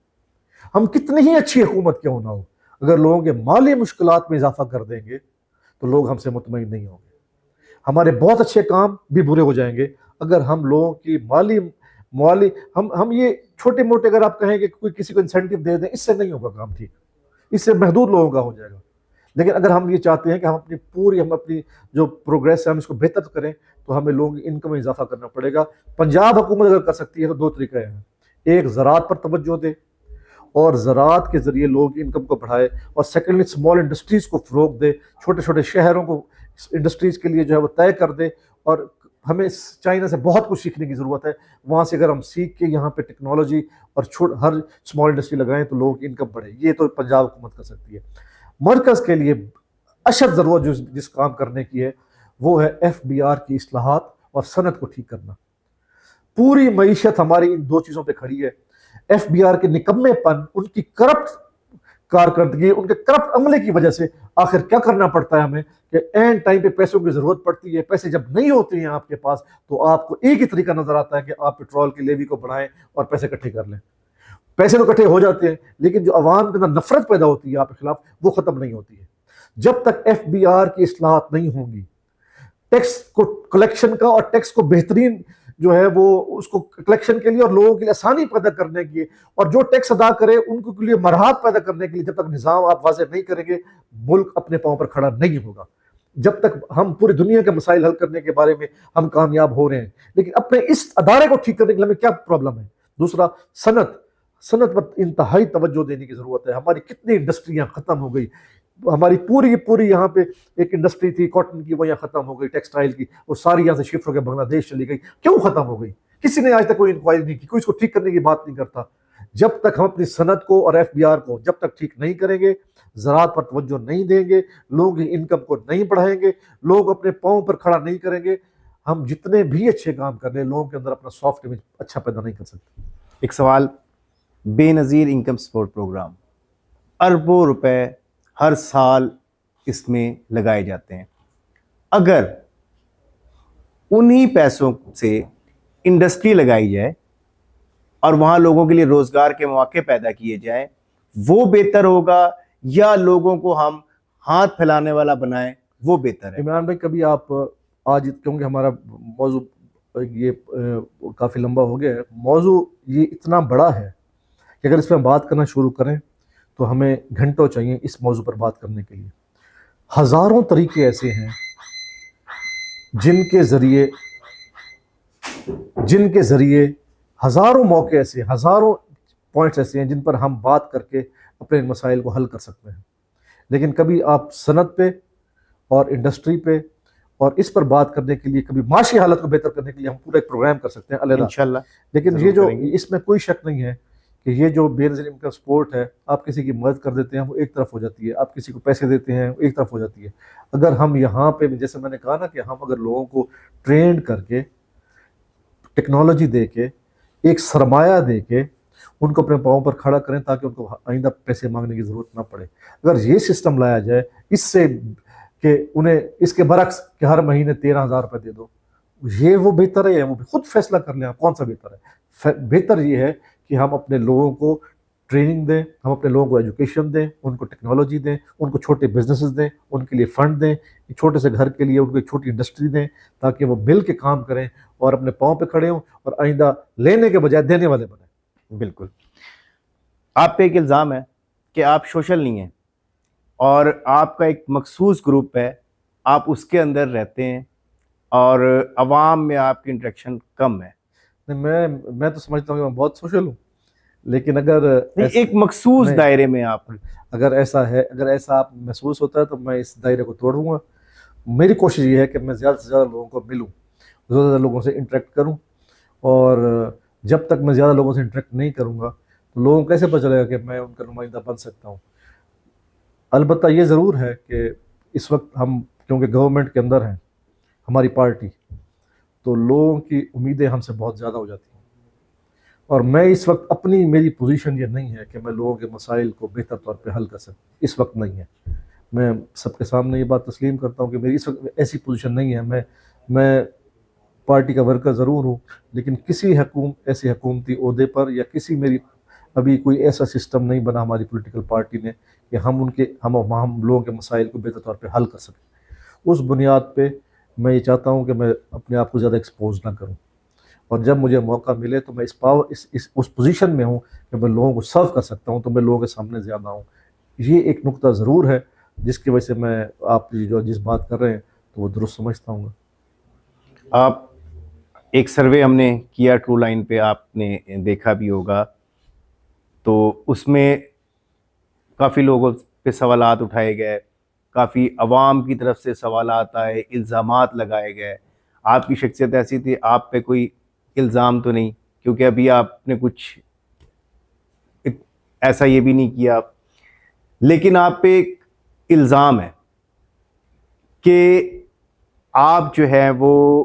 ہم کتنی ہی اچھی حکومت کیوں نہ ہو, اگر لوگوں کے مالی مشکلات میں اضافہ کر دیں گے تو لوگ ہم سے مطمئن نہیں ہوں گے. ہمارے بہت اچھے کام بھی برے ہو جائیں گے اگر ہم لوگوں کی مالی ہم یہ چھوٹے موٹے, اگر آپ کہیں کہ کوئی کسی کو انسینٹیو دے دیں, اس سے نہیں ہوگا کام ٹھیک, اس سے محدود لوگوں کا ہو جائے گا. لیکن اگر ہم یہ چاہتے ہیں کہ ہم اپنی جو پروگریس ہے ہم اس کو بہتر کریں تو ہمیں لوگوں کی انکم میں اضافہ کرنا پڑے گا. پنجاب حکومت اگر کر سکتی ہے تو دو طریقے ہیں, ایک زراعت پر توجہ دے اور زراعت کے ذریعے لوگوں کی انکم کو بڑھائے, اور سیکنڈلی اسمال انڈسٹریز کو فروغ دے, چھوٹے چھوٹے شہروں کو انڈسٹریز کے لیے جو ہے وہ طے کر دے. اور ہمیں چائنا سے بہت کچھ سیکھنے کی ضرورت ہے, وہاں سے اگر ہم سیکھ کے یہاں پہ ٹیکنالوجی اور ہر اسمال انڈسٹری لگائیں تو لوگوں کی انکم بڑھے. یہ تو پنجاب حکومت کر سکتی ہے. مرکز کے لیے اشد ضرورت جس کام کرنے کی ہے وہ ہے FBR کی اصلاحات اور صنعت کو ٹھیک کرنا. پوری معیشت ہماری ان دو چیزوں پہ کھڑی ہے, FBR کے نکمے پن, ان کی کرپٹ کارکردگی, ان کے کرپٹ عملے کی وجہ سے آخر کیا کرنا پڑتا ہے ہمیں کہ این ٹائم پہ پیسوں کی ضرورت پڑتی ہے. پیسے جب نہیں ہوتے ہیں آپ کے پاس تو آپ کو ایک ہی طریقہ نظر آتا ہے کہ آپ پیٹرول کی لیوی کو بڑھائیں اور پیسے اکٹھے کر لیں. پیسے تو اکٹھے ہو جاتے ہیں لیکن جو عوام کے اندر نفرت پیدا ہوتی ہے آپ کے خلاف وہ ختم نہیں ہوتی ہے. جب تک FBR کی اصلاحات نہیں ہوں گی, ٹیکس کو کلیکشن کا اور ٹیکس کو بہترین جو ہے وہ اس کو کلیکشن کے لیے اور لوگوں کے لیے آسانی پیدا کرنے کی, اور جو ٹیکس ادا کرے ان کے لیے مرحات پیدا کرنے کے لیے جب تک نظام آپ واضح نہیں کریں گے ملک اپنے پاؤں پر کھڑا نہیں ہوگا. جب تک ہم پوری دنیا کے مسائل حل کرنے کے بارے میں ہم کامیاب ہو رہے ہیں, لیکن اپنے اس ادارے کو ٹھیک کرنے کے لیے ہمیں کیا پرابلم ہے. دوسرا صنعت پر انتہائی توجہ دینے کی ضرورت ہے. ہماری کتنی انڈسٹریاں ختم ہو گئی, ہماری پوری یہاں پہ ایک انڈسٹری تھی کاٹن کی, وہ یہاں ختم ہو گئی, ٹیکسٹائل کی, وہ ساری یہاں سے شفٹ ہو کے بنگلہ دیش چلی گئی. کیوں ختم ہو گئی؟ کسی نے آج تک کوئی انکوائری نہیں کی, کوئی اس کو ٹھیک کرنے کی بات نہیں کرتا. جب تک ہم اپنی صنعت کو اور FBR کو جب تک ٹھیک نہیں کریں گے, زراعت پر توجہ نہیں دیں گے, لوگوں کی انکم کو نہیں بڑھائیں گے, لوگ اپنے پاؤں پر کھڑا نہیں کریں گے, ہم جتنے بھی اچھے کام کر رہے ہیں لوگوں کے اندر اپنا سافٹ امیج اچھا پیدا نہیں کر سکتے. ایک سوال, بے نظیر انکم سپورٹ پروگرام, اربوں روپے ہر سال اس میں لگائے جاتے ہیں, اگر انہی پیسوں سے انڈسٹری لگائی جائے اور وہاں لوگوں کے لیے روزگار کے مواقع پیدا کیے جائیں, وہ بہتر ہوگا یا لوگوں کو ہم ہاتھ پھیلانے والا بنائیں وہ بہتر ہے؟ عمران بھائی, کبھی آپ آج کیونکہ ہمارا موضوع یہ کافی لمبا ہو گیا ہے, موضوع یہ اتنا بڑا ہے کہ اگر اس پہ ہم بات کرنا شروع کریں تو ہمیں گھنٹوں چاہیے اس موضوع پر بات کرنے کے لیے. ہزاروں طریقے ایسے ہیں جن کے ذریعے ہزاروں موقع ایسے, ہزاروں پوائنٹس ایسے ہیں جن پر ہم بات کر کے اپنے مسائل کو حل کر سکتے ہیں. لیکن کبھی آپ صنعت پہ اور انڈسٹری پہ اور اس پر بات کرنے کے لیے, کبھی معاشی حالت کو بہتر کرنے کے لیے ہم پورا ایک پروگرام کر سکتے ہیں علیحدہ انشاءاللہ. لیکن یہ جو اس میں کوئی شک نہیں ہے کہ یہ جو بے نظیر انکم سپورٹ ہے, آپ کسی کی مدد کر دیتے ہیں وہ ایک طرف ہو جاتی ہے, آپ کسی کو پیسے دیتے ہیں وہ ایک طرف ہو جاتی ہے. اگر ہم یہاں پہ جیسے میں نے کہا نا کہ ہم اگر لوگوں کو ٹرینڈ کر کے, ٹیکنالوجی دے کے, ایک سرمایہ دے کے ان کو اپنے پاؤں پر کھڑا کریں تاکہ ان کو آئندہ پیسے مانگنے کی ضرورت نہ پڑے, اگر یہ سسٹم لایا جائے اس سے کہ انہیں اس کے برعکس کہ ہر مہینے 13,000 روپے دے دو, یہ وہ بہتر ہے یا وہ خود فیصلہ کر لیں آپ کون سا بہتر ہے. بہتر یہ ہے کہ ہم اپنے لوگوں کو ٹریننگ دیں, ہم اپنے لوگوں کو ایجوکیشن دیں, ان کو ٹیکنالوجی دیں, ان کو چھوٹے بزنسز دیں, ان کے لیے فنڈ دیں, چھوٹے سے گھر کے لیے ان کو ایک چھوٹی انڈسٹری دیں تاکہ وہ مل کے کام کریں اور اپنے پاؤں پہ کھڑے ہوں اور آئندہ لینے کے بجائے دینے والے بنیں. بالکل. آپ پہ ایک الزام ہے کہ آپ سوشل نہیں ہیں اور آپ کا ایک مخصوص گروپ ہے, آپ اس کے اندر رہتے ہیں اور عوام میں آپ کی انٹریکشن کم ہے. میں تو سمجھتا ہوں کہ میں بہت سوشل ہوں. لیکن اگر ایک مخصوص نہیں، دائرے میں آپ اگر ایسا آپ محسوس ہوتا ہے تو میں اس دائرے کو توڑوں گا. میری کوشش یہ ہے کہ میں زیادہ سے زیادہ لوگوں کو ملوں، زیادہ لوگوں سے انٹریکٹ کروں، اور جب تک میں زیادہ لوگوں سے انٹریکٹ نہیں کروں گا تو لوگوں کو کیسے پتہ چلے گا کہ میں ان کا نمائندہ بن سکتا ہوں. البتہ یہ ضرور ہے کہ اس وقت ہم کیونکہ گورنمنٹ کے اندر ہیں ہماری پارٹی، تو لوگوں کی امیدیں ہم سے بہت زیادہ ہو جاتی ہیں، اور میں اس وقت میری پوزیشن یہ نہیں ہے کہ میں لوگوں کے مسائل کو بہتر طور پہ حل کر سکوں، اس وقت نہیں ہے. میں سب کے سامنے یہ بات تسلیم کرتا ہوں کہ میری اس وقت ایسی پوزیشن نہیں ہے. میں پارٹی کا ورکر ضرور ہوں، لیکن کسی ایسے حکومتی عہدے پر یا ابھی کوئی ایسا سسٹم نہیں بنا ہماری پولیٹیکل پارٹی نے کہ ہم لوگوں کے مسائل کو بہتر طور پہ حل کر سکیں. اس بنیاد پہ میں یہ چاہتا ہوں کہ میں اپنے آپ کو زیادہ ایکسپوز نہ کروں، اور جب مجھے موقع ملے تو میں اس پوزیشن میں ہوں کہ میں لوگوں کو سرو کر سکتا ہوں، تو میں لوگوں کے سامنے زیادہ ہوں. یہ ایک نقطہ ضرور ہے جس کی وجہ سے میں آپ جس بات کر رہے ہیں تو وہ درست سمجھتا ہوں. آپ ایک سروے ہم نے کیا ٹرو لائن پہ، آپ نے دیکھا بھی ہوگا، تو اس میں کافی لوگوں پہ سوالات اٹھائے گئے، کافی عوام کی طرف سے سوالات آئے، الزامات لگائے گئے. آپ کی شخصیت ایسی تھی، آپ پہ کوئی الزام تو نہیں، کیونکہ ابھی آپ نے کچھ ایسا یہ بھی نہیں کیا، لیکن آپ پہ ایک الزام ہے کہ آپ جو ہے وہ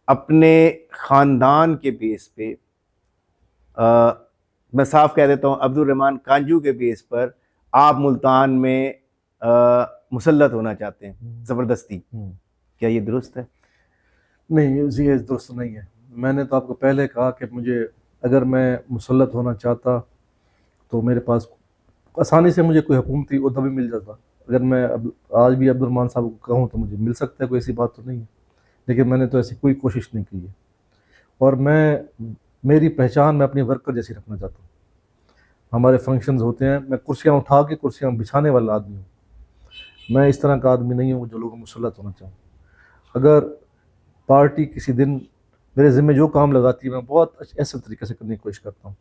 اپنے خاندان کے بیس پہ، میں صاف کہہ دیتا ہوں، عبدالرحمن کانجو کے بیس پر آپ ملتان میں مسلط ہونا چاہتے ہیں زبردستی. کیا یہ درست ہے؟ نہیں، یہ درست نہیں ہے. میں نے تو آپ کو پہلے کہا کہ اگر میں مسلط ہونا چاہتا تو میرے پاس آسانی سے مجھے کوئی حکومتی عہدہ بھی مل جاتا. اگر میں آج بھی عبدالرحمن صاحب کو کہوں تو مجھے مل سکتا ہے، کوئی ایسی بات تو نہیں ہے. لیکن میں نے تو ایسی کوئی کوشش نہیں کی ہے، اور میری پہچان میں اپنی ورکر جیسی رکھنا چاہتا ہوں. ہمارے فنکشنز ہوتے ہیں، میں کرسیاں اٹھا کے کرسیاں بچھانے والا آدمی ہوں. میں اس طرح کا آدمی نہیں ہوں جو لوگوں مسلط ہونا چاہوں. اگر پارٹی کسی دن میرے ذمہ جو کام لگاتی ہے میں بہت ایسے طریقے سے کرنے کی کوشش کرتا ہوں،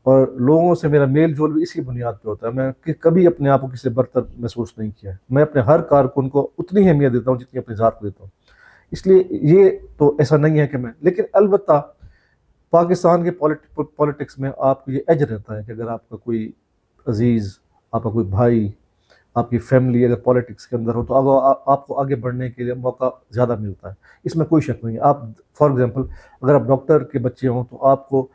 اور لوگوں سے میرا میل جول بھی اسی بنیاد پہ ہوتا ہے. میں کبھی اپنے آپ کو کسی سے برتر محسوس نہیں کیا ہے. میں اپنے ہر کارکن کو اتنی اہمیت دیتا ہوں جتنی اپنی ذات کو دیتا ہوں. اس لیے یہ تو ایسا نہیں ہے کہ لیکن البتہ پاکستان کے پولیٹکس میں آپ کو یہ ایج رہتا ہے کہ اگر آپ کا کوئی عزیز، آپ کا کوئی بھائی، آپ کی فیملی اگر پولیٹکس کے اندر ہو تو آپ کو آگے بڑھنے کے لیے موقع زیادہ ملتا ہے. اس میں کوئی شک نہیں ہے. آپ فار ایگزامپل اگر آپ ڈاکٹر کے بچے ہوں تو آپ کو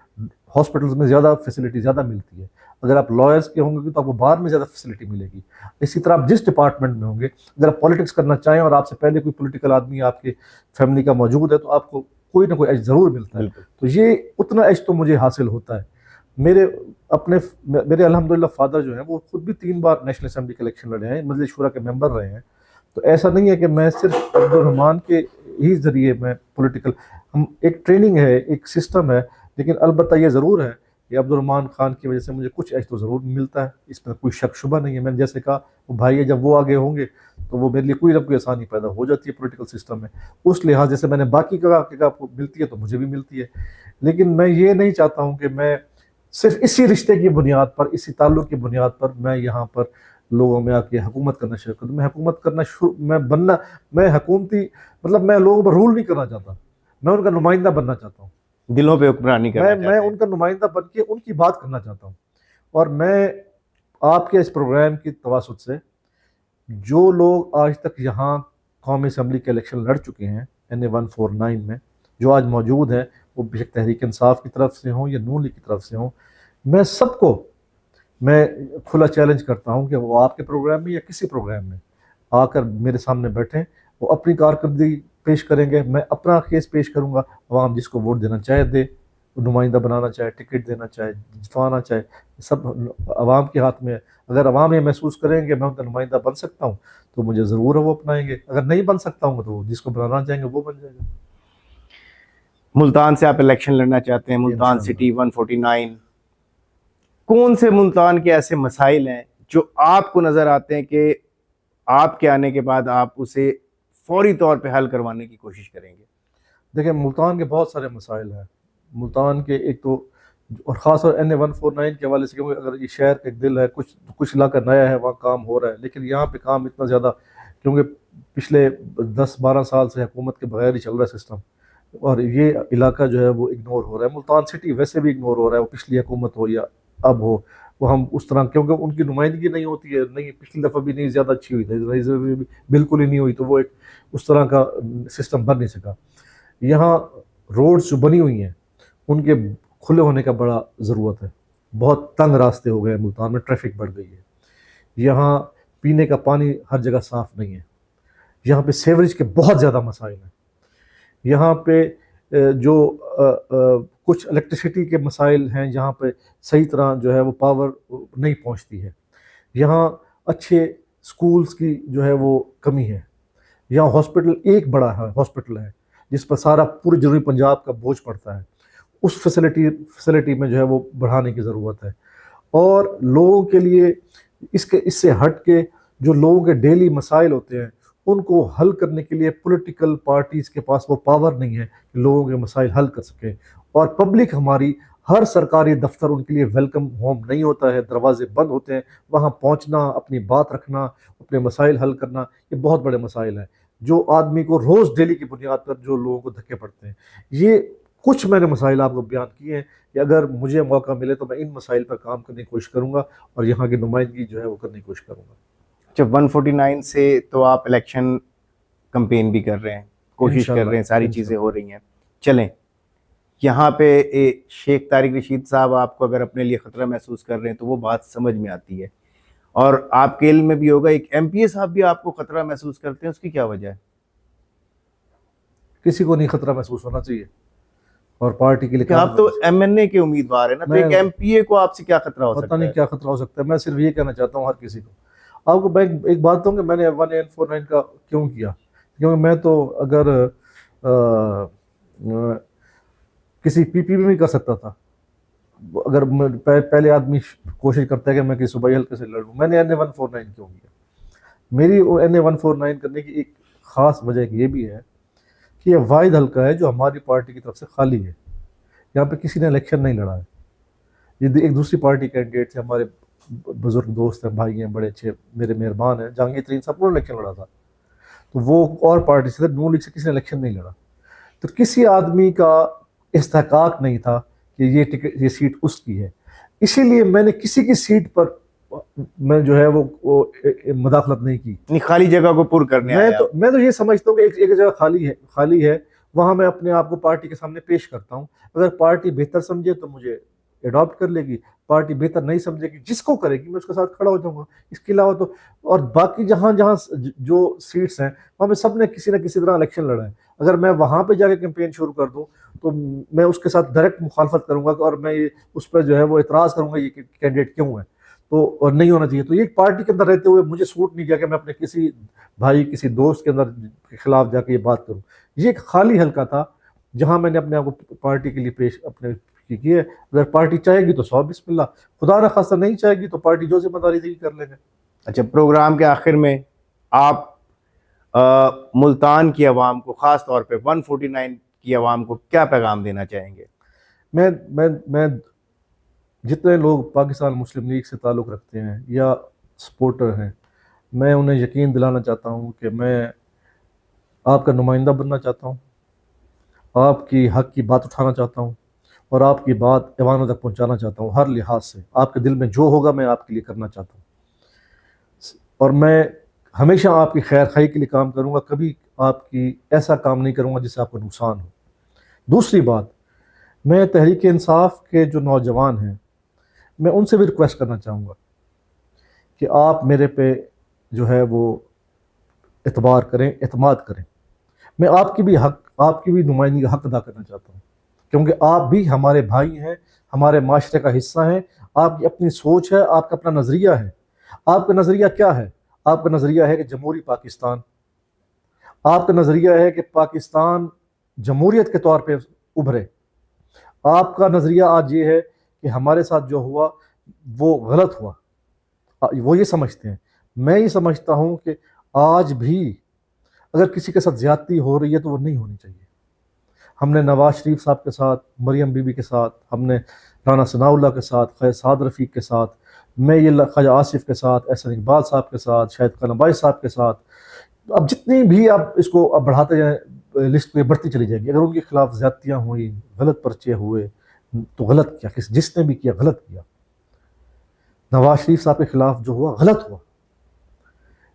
ہاسپٹلز میں زیادہ فیسلٹی زیادہ ملتی ہے. اگر آپ لائرز کے ہوں گے تو آپ کو باہر میں زیادہ فیسلٹی ملے گی. اسی طرح آپ جس ڈپارٹمنٹ میں ہوں گے، اگر آپ پولیٹکس کرنا چاہیں اور آپ سے پہلے کوئی پولیٹیکل آدمی آپ کے فیملی کا موجود ہے تو آپ کو کوئی نہ کوئی ایج ضرور ملتا ہے. تو یہ اتنا ایج تو مجھے حاصل ہوتا ہے. میرے الحمدللہ فادر جو ہیں وہ خود بھی 3 بار نیشنل اسمبلی کے الیکشن لڑے ہیں، مجلس شورا کے ممبر رہے ہیں. تو ایسا نہیں ہے کہ میں صرف عبدالرحمن کے ہی ذریعے میں پولیٹیکل، ایک ٹریننگ ہے، ایک سسٹم ہے. لیکن البتہ یہ ضرور ہے کہ عبدالرحمن خان کی وجہ سے مجھے کچھ ایج تو ضرور ملتا ہے، اس میں کوئی شک شبہ نہیں ہے. میں نے جیسے کہا وہ بھائی ہے، جب وہ آگے ہوں گے تو وہ میرے لیے کوئی نہ کوئی آسانی پیدا ہو جاتی ہے پولیٹیکل سسٹم میں. اس لحاظ جیسے میں نے باقی کہا کہ آپ کو ملتی ہے تو مجھے بھی ملتی ہے. لیکن میں یہ نہیں چاہتا ہوں کہ میں صرف اسی رشتے کی بنیاد پر، اسی تعلق کی بنیاد پر میں یہاں پر لوگوں میں آ کے حکومت کرنا شروع کروں. میں حکومتی میں لوگوں پر رول نہیں کرنا چاہتا، میں ان کا نمائندہ بننا چاہتا ہوں. دلوں پہ حکمرانی کرنا چاہتے ہیں. میں ان کا نمائندہ بن کے ان کی بات کرنا چاہتا ہوں. اور میں آپ کے اس پروگرام کی تواسط سے جو لوگ آج تک یہاں قومی اسمبلی کے الیکشن لڑ چکے ہیں NA 149 میں، جو آج موجود ہیں، وہ بے شک تحریک انصاف کی طرف سے ہوں یا نون لیگ کی طرف سے ہوں، میں سب کو میں کھلا چیلنج کرتا ہوں کہ وہ آپ کے پروگرام میں یا کسی پروگرام میں آ کر میرے سامنے بیٹھیں. وہ اپنی کارکردگی پیش کریں گے، میں اپنا کیس پیش کروں گا. عوام جس کو ووٹ دینا چاہے دے، نمائندہ بنانا چاہے، ٹکٹ دینا چاہے، جتوانا چاہے، سب عوام کے ہاتھ میں ہے. اگر عوام یہ محسوس کریں گے میں ان کا نمائندہ بن سکتا ہوں تو مجھے ضرور وہ اپنائیں گے. اگر نہیں بن سکتا ہوں تو جس کو بنانا چاہیں گے وہ بن جائے گا. ملتان سے آپ الیکشن لڑنا چاہتے ہیں، ملتان سٹی 149. کون سے ملتان کے ایسے مسائل ہیں جو آپ کو نظر آتے ہیں کہ آپ کے آنے کے بعد آپ اسے فوری طور پہ حل کروانے کی کوشش کریں گے؟ دیکھیں، ملتان کے بہت سارے مسائل ہیں. ملتان کے ایک تو اور خاص طور NA-149 کے حوالے سے، کیونکہ اگر یہ شہر کا ایک دل ہے، کچھ علاقہ نیا ہے وہاں کام ہو رہا ہے، لیکن یہاں پہ کام اتنا زیادہ، کیونکہ پچھلے 10-12 سال سے حکومت کے بغیر ہی چل رہا ہے سسٹم، اور یہ علاقہ جو ہے وہ اگنور ہو رہا ہے. ملتان سٹی ویسے بھی اگنور ہو رہا ہے، وہ پچھلی حکومت ہو یا اب ہو، وہ ہم اس طرح، کیونکہ ان کی نمائندگی نہیں ہوتی ہے، نہیں پچھلی دفعہ بھی نہیں زیادہ اچھی ہوئی تھی، بالکل ہی نہیں ہوئی، تو وہ ایک اس طرح کا سسٹم بن نہیں سکا. یہاں روڈز جو بنی ہوئی ہیں ان کے کھلے ہونے کا بڑا ضرورت ہے. بہت تنگ راستے ہو گئے ہیں ملتان میں، ٹریفک بڑھ گئی ہے. یہاں پینے کا پانی ہر جگہ صاف نہیں ہے. یہاں پہ سیوریج کے بہت زیادہ مسائل ہیں. یہاں پہ جو کچھ الیکٹریسٹی کے مسائل ہیں، یہاں پہ صحیح طرح جو ہے وہ پاور نہیں پہنچتی ہے. یہاں اچھے سکولز کی جو ہے وہ کمی ہے. یہاں ہاسپٹل ایک بڑا ہاسپٹل ہے جس پر سارا پورے جنوبی پنجاب کا بوجھ پڑتا ہے. اس فیسلٹی میں جو ہے وہ بڑھانے کی ضرورت ہے. اور لوگوں کے لیے اس سے ہٹ کے جو لوگوں کے ڈیلی مسائل ہوتے ہیں ان کو حل کرنے کے لیے پولیٹیکل پارٹیز کے پاس وہ پاور نہیں ہے کہ لوگوں کے مسائل حل کر سکیں. اور پبلک ہماری، ہر سرکاری دفتر ان کے لیے ویلکم ہوم نہیں ہوتا ہے، دروازے بند ہوتے ہیں. وہاں پہنچنا، اپنی بات رکھنا، اپنے مسائل حل کرنا، یہ بہت بڑے مسائل ہیں جو آدمی کو روز ڈیلی کی بنیاد پر جو لوگوں کو دھکے پڑتے ہیں. یہ کچھ میں نے مسائل آپ کو بیان کیے ہیں کہ اگر مجھے موقع ملے تو میں ان مسائل پر کام کرنے کی کوشش کروں گا اور یہاں کی نمائندگی جو ہے وہ کرنے کی کوشش کروں گا. جب 149 سے تو آپ الیکشن کمپین بھی کر رہے ہیں، کوشش کر رہے ہیں، ساری چیزیں ہو رہی ہیں. چلیں یہاں پہ شیخ طارق رشید صاحب آپ کو اگر اپنے لیے خطرہ محسوس کر رہے ہیں تو وہ بات سمجھ میں آتی ہے، اور آپ کے علم میں بھی ہوگا ایک ایم پی اے صاحب بھی آپ کو خطرہ محسوس کرتے ہیں، اس کی کیا وجہ ہے؟ کسی کو نہیں خطرہ محسوس ہونا چاہیے، اور پارٹی کے لیے آپ تو ایم این اے کے امیدوار ہیں نا، تو ایک ایم پی اے کو آپ سے کیا خطرہ ہو پتہ سکتا نہیں ہے؟ کیا خطرہ ہو سکتا ہے. میں صرف یہ کہنا چاہتا ہوں ہر کسی کو. آپ کو میں ایک بات دوں کہ میں نے 149 کا کیوں کیا، کیونکہ میں تو اگر کسی پی میں کر سکتا تھا. اگر پہلے آدمی کوشش کرتا ہے کہ میں کسی صوبائی حلقے سے لڑوں، میں نے NA-149 کیوں کیا؟ میری NA-149 کرنے کی ایک خاص وجہ یہ بھی ہے کہ یہ واحد حلقہ ہے جو ہماری پارٹی کی طرف سے خالی ہے. یہاں پہ کسی نے الیکشن نہیں لڑا ہے. یہ ایک دوسری پارٹی کینڈیڈیٹ تھے، ہمارے بزرگ دوست ہیں، بھائی ہیں، بڑے اچھے میرے مہربان ہیں. جہانگیر ترین صاحب نے الیکشن لڑا تھا، تو وہ اور پارٹی سے تھے، نون لیگ سے کسی نے الیکشن نہیں لڑا. تو کسی آدمی کا استحقاق نہیں تھا کہ یہ سیٹ اس کی ہے. اسی لیے میں نے کسی کی سیٹ پر میں جو ہے وہ مداخلت نہیں کی. خالی جگہ کو پر کرنے آیا. میں تو یہ سمجھتا ہوں کہ ایک جگہ خالی ہے، وہاں میں اپنے آپ کو پارٹی کے سامنے پیش کرتا ہوں. اگر پارٹی بہتر سمجھے تو مجھے اڈاپٹ کر لے گی، پارٹی بہتر نہیں سمجھے گی، جس کو کرے گی میں اس کے ساتھ کھڑا ہو جاؤں گا. اس کے علاوہ تو اور باقی جہاں جو سیٹس ہیں وہاں پہ سب نے کسی نہ کسی طرح الیکشن لڑا ہے. اگر میں وہاں پہ جا کے کیمپین شروع کر دوں تو میں اس کے ساتھ ڈائریکٹ مخالفت کروں گا، اور میں اس پہ جو ہے وہ اعتراض کروں گا یہ کینڈیڈیٹ کیوں ہے، تو اور نہیں ہونا چاہیے. تو یہ پارٹی کے اندر رہتے ہوئے مجھے سوٹ نہیں کیا کہ میں اپنے کسی بھائی، کسی دوست کے اندر کے خلاف جا کے یہ بات کروں. یہ ایک خالی حلقہ تھا جہاں میں نے اپنے آپ کو پارٹی کے لیے پیش اپنے کی ہے. اگر پارٹی چاہے گی تو 100 بسم اللہ، خدا نہ خواستہ نہیں چاہے گی تو پارٹی جو ذمہ داری تھی کر لیں گے. اچھا، پروگرام کے آخر میں آپ ملتان کی عوام کو، خاص طور پہ 149 کی عوام کو کیا پیغام دینا چاہیں گے؟ میں جتنے لوگ پاکستان مسلم لیگ سے تعلق رکھتے ہیں یا سپورٹر ہیں، میں انہیں یقین دلانا چاہتا ہوں کہ میں آپ کا نمائندہ بننا چاہتا ہوں، آپ کی حق کی بات اٹھانا چاہتا ہوں، اور آپ کی بات ایوانوں تک پہنچانا چاہتا ہوں. ہر لحاظ سے آپ کے دل میں جو ہوگا میں آپ کے لیے کرنا چاہتا ہوں، اور میں ہمیشہ آپ کی خیر خواہی کے لیے کام کروں گا. کبھی آپ کی ایسا کام نہیں کروں گا جس سے آپ کو نقصان ہو. دوسری بات، میں تحریک انصاف کے جو نوجوان ہیں میں ان سے بھی ریکویسٹ کرنا چاہوں گا کہ آپ میرے پہ جو ہے وہ اعتبار کریں، اعتماد کریں. میں آپ کی بھی نمائندگی کا حق ادا کرنا چاہتا ہوں، کیونکہ آپ بھی ہمارے بھائی ہیں، ہمارے معاشرے کا حصہ ہیں. آپ کی اپنی سوچ ہے، آپ کا اپنا نظریہ ہے. آپ کا نظریہ کیا ہے؟ آپ کا نظریہ ہے کہ جمہوری پاکستان. آپ کا نظریہ ہے کہ پاکستان جمہوریت کے طور پہ ابھرے. آپ کا نظریہ آج یہ ہے کہ ہمارے ساتھ جو ہوا وہ غلط ہوا. وہ یہ سمجھتے ہیں. میں یہ سمجھتا ہوں کہ آج بھی اگر کسی کے ساتھ زیادتی ہو رہی ہے تو وہ نہیں ہونی چاہیے. ہم نے نواز شریف صاحب کے ساتھ، مریم بی بی کے ساتھ، ہم نے رانا ثناء اللہ کے ساتھ، خواجہ سعد رفیق کے ساتھ، میں یہ خواجہ آصف کے ساتھ، احسن اقبال صاحب کے ساتھ، شاہد قنبائی صاحب کے ساتھ، اب جتنی بھی آپ اس کو اب بڑھاتے جائیں لسٹ پہ بڑھتی چلی جائے گی. اگر ان کے خلاف زیادتیاں ہوئی، غلط پرچے ہوئے تو غلط کیا، جس نے بھی کیا غلط کیا. نواز شریف صاحب کے خلاف جو ہوا غلط ہوا،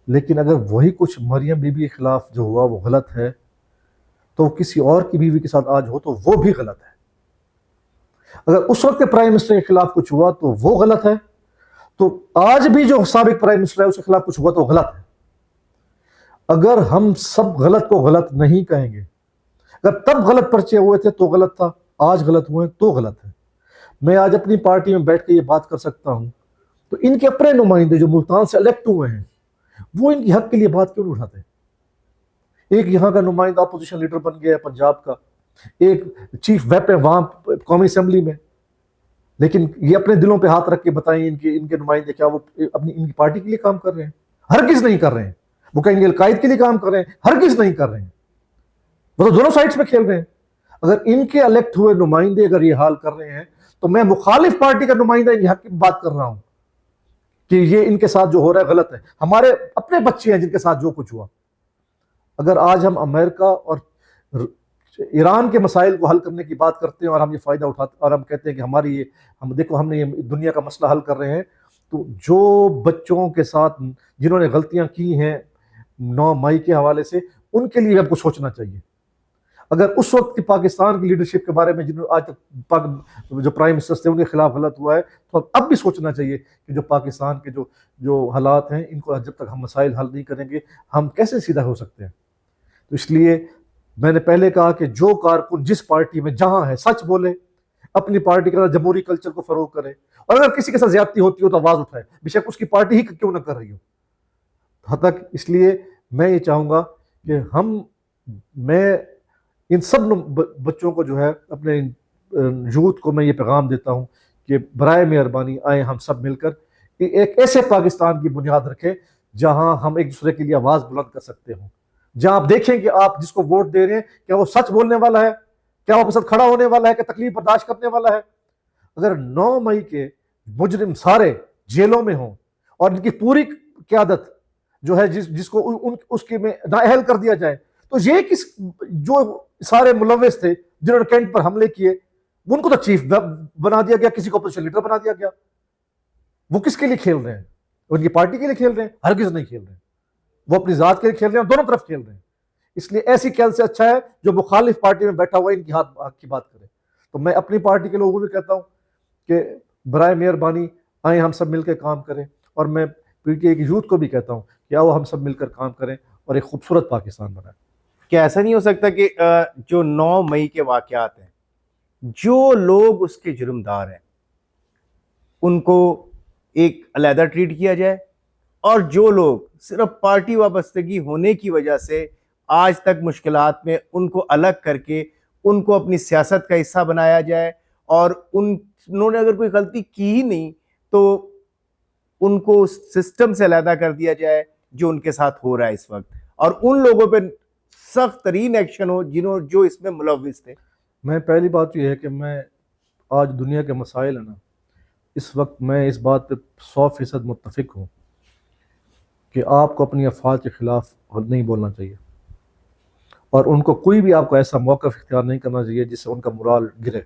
لیکن اگر وہی کچھ مریم بی بی کے خلاف جو ہوا وہ غلط ہے تو کسی اور کی بیوی کے ساتھ آج ہو تو وہ بھی غلط ہے. اگر اس وقت کے پرائم منسٹر کے خلاف کچھ ہوا تو وہ غلط ہے، تو آج بھی جو سابق پرائم منسٹر ہے اس کے خلاف کچھ ہوا تو غلط ہے. اگر ہم سب غلط کو غلط نہیں کہیں گے، اگر تب غلط پرچے ہوئے تھے تو غلط تھا، آج غلط ہوئے تو غلط ہے. میں آج اپنی پارٹی میں بیٹھ کے یہ بات کر سکتا ہوں تو ان کے اپنے نمائندے جو ملتان سے الیکٹ ہوئے ہیں وہ ان کی حق کے لیے بات کیوں نہیں اٹھاتے؟ ایک یہاں کا نمائندہ اپوزیشن لیڈر بن گیا ہے پنجاب کا، ایک چیف ویپ ہے وہاں قومی اسمبلی میں، لیکن یہ اپنے دلوں پہ ہاتھ رکھ کے بتائیں ان کے نمائندے کیا وہ ان کی پارٹی کے لیے کام کر رہے ہیں؟ ہرگز نہیں کر رہے ہیں. وہ کہیں گے القائد کے لیے کام کر رہے ہیں، ہرگز نہیں کر رہے ہیں. وہ تو دونوں سائڈز پہ کھیل رہے ہیں. اگر ان کے الیکٹ ہوئے نمائندے اگر یہ حال کر رہے ہیں تو میں مخالف پارٹی کا نمائندہ ان کے حق کی بات کر رہا ہوں کہ یہ ان کے ساتھ جو ہو رہا ہے غلط ہے. ہمارے اپنے بچے ہیں جن کے ساتھ جو کچھ ہوا. اگر آج ہم امریکہ اور ایران کے مسائل کو حل کرنے کی بات کرتے ہیں اور ہم یہ فائدہ اٹھاتے اور ہم کہتے ہیں کہ ہماری یہ ہم نے یہ دنیا کا مسئلہ حل کر رہے ہیں، تو جو بچوں کے ساتھ جنہوں نے غلطیاں کی ہیں 9 مئی کے حوالے سے ان کے لیے ہم کو سوچنا چاہیے. اگر اس وقت کی پاکستان کی لیڈرشپ کے بارے میں جنہوں آج تک جو پرائم منسٹر تھے ان کے خلاف غلط ہوا ہے تو اب بھی سوچنا چاہیے کہ جو پاکستان کے جو حالات ہیں ان کو جب تک ہم مسائل حل نہیں کریں گے ہم کیسے سیدھا ہو سکتے ہیں. تو اس لیے میں نے پہلے کہا کہ جو کارکن جس پارٹی میں جہاں ہے سچ بولے، اپنی پارٹی کا جمہوری کلچر کو فروغ کرے، اور اگر کسی کے ساتھ زیادتی ہوتی ہو تو آواز اٹھائے، بے شک اس کی پارٹی ہی کیوں نہ کر رہی ہو. حد تک اس لیے میں یہ چاہوں گا کہ میں ان سب بچوں کو جو ہے اپنے یوتھ کو میں یہ پیغام دیتا ہوں کہ برائے مہربانی آئیں ہم سب مل کر ایک ایسے پاکستان کی بنیاد رکھیں جہاں ہم ایک دوسرے کے لیے آواز بلند کر سکتے ہوں، جہاں آپ دیکھیں کہ آپ جس کو ووٹ دے رہے ہیں کیا وہ سچ بولنے والا ہے، کیا وہ آپ کے ساتھ کھڑا ہونے والا ہے، کہ تکلیف برداشت کرنے والا ہے. اگر 9 مئی کے مجرم سارے جیلوں میں ہوں اور ان کی پوری قیادت جو ہے جس کو اس کے میں نااہل کر دیا جائے، تو یہ جو سارے ملوث تھے جنہوں نے کینٹ پر حملے کیے ان کو تو چیف بنا دیا گیا، کسی کو اپوزیشن لیڈر بنا دیا گیا. وہ کس کے لیے کھیل رہے ہیں؟ ان کی پارٹی کے لیے کھیل رہے ہیں؟ ہرگز نہیں کھیل رہے ہیں. وہ اپنی ذات کے لیے کھیل رہے ہیں، دونوں طرف کھیل رہے ہیں. اس لیے ایسی کھیل سے اچھا ہے جو مخالف پارٹی میں بیٹھا ہوا ہے ان کی حق کی بات کرے. تو میں اپنی پارٹی کے لوگوں کو بھی کہتا ہوں کہ برائے مہربانی آئیں ہم سب مل کے کام کریں، اور میں پی ٹی آئی کی یوتھ کو بھی کہتا ہوں کہ آؤ ہم سب مل کر کام کریں اور ایک خوبصورت پاکستان بنائیں. کیا ایسا نہیں ہو سکتا کہ جو 9 مئی کے واقعات ہیں، جو لوگ اس کے جرمدار ہیں ان کو ایک علیحدہ ٹریٹ کیا جائے، اور جو لوگ صرف پارٹی وابستگی ہونے کی وجہ سے آج تک مشکلات میں ان کو الگ کر کے ان کو اپنی سیاست کا حصہ بنایا جائے، اور انہوں نے اگر کوئی غلطی کی ہی نہیں تو ان کو اس سسٹم سے علیحدہ کر دیا جائے جو ان کے ساتھ ہو رہا ہے اس وقت، اور ان لوگوں پہ سخت ترین ایکشن ہو جو اس میں ملوث تھے. میں پہلی بات یہ ہے کہ میں آج دنیا کے مسائل ہیں نا، اس وقت میں اس بات پہ 100% متفق ہوں کہ آپ کو اپنی افعال کے خلاف نہیں بولنا چاہیے، اور ان کو کوئی بھی آپ کو ایسا موقف اختیار نہیں کرنا چاہیے جس سے ان کا مورال گرے.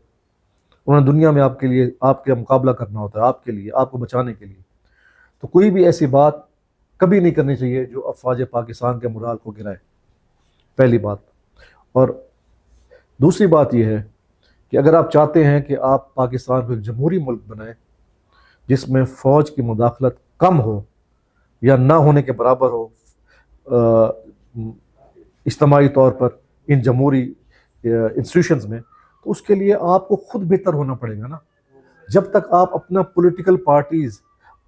انہوں نے دنیا میں آپ کے لیے آپ کا مقابلہ کرنا ہوتا ہے، آپ کے لیے، آپ کو بچانے کے لیے. تو کوئی بھی ایسی بات کبھی نہیں کرنی چاہیے جو افواج پاکستان کے مورال کو گرائے، پہلی بات. اور دوسری بات یہ ہے کہ اگر آپ چاہتے ہیں کہ آپ پاکستان کو ایک جمہوری ملک بنائیں جس میں فوج کی مداخلت کم ہو یا نہ ہونے کے برابر ہو اجتماعی طور پر ان جمہوری انسٹیٹیوشنز میں، تو اس کے لیے آپ کو خود بہتر ہونا پڑے گا نا. جب تک آپ اپنا پولیٹیکل پارٹیز،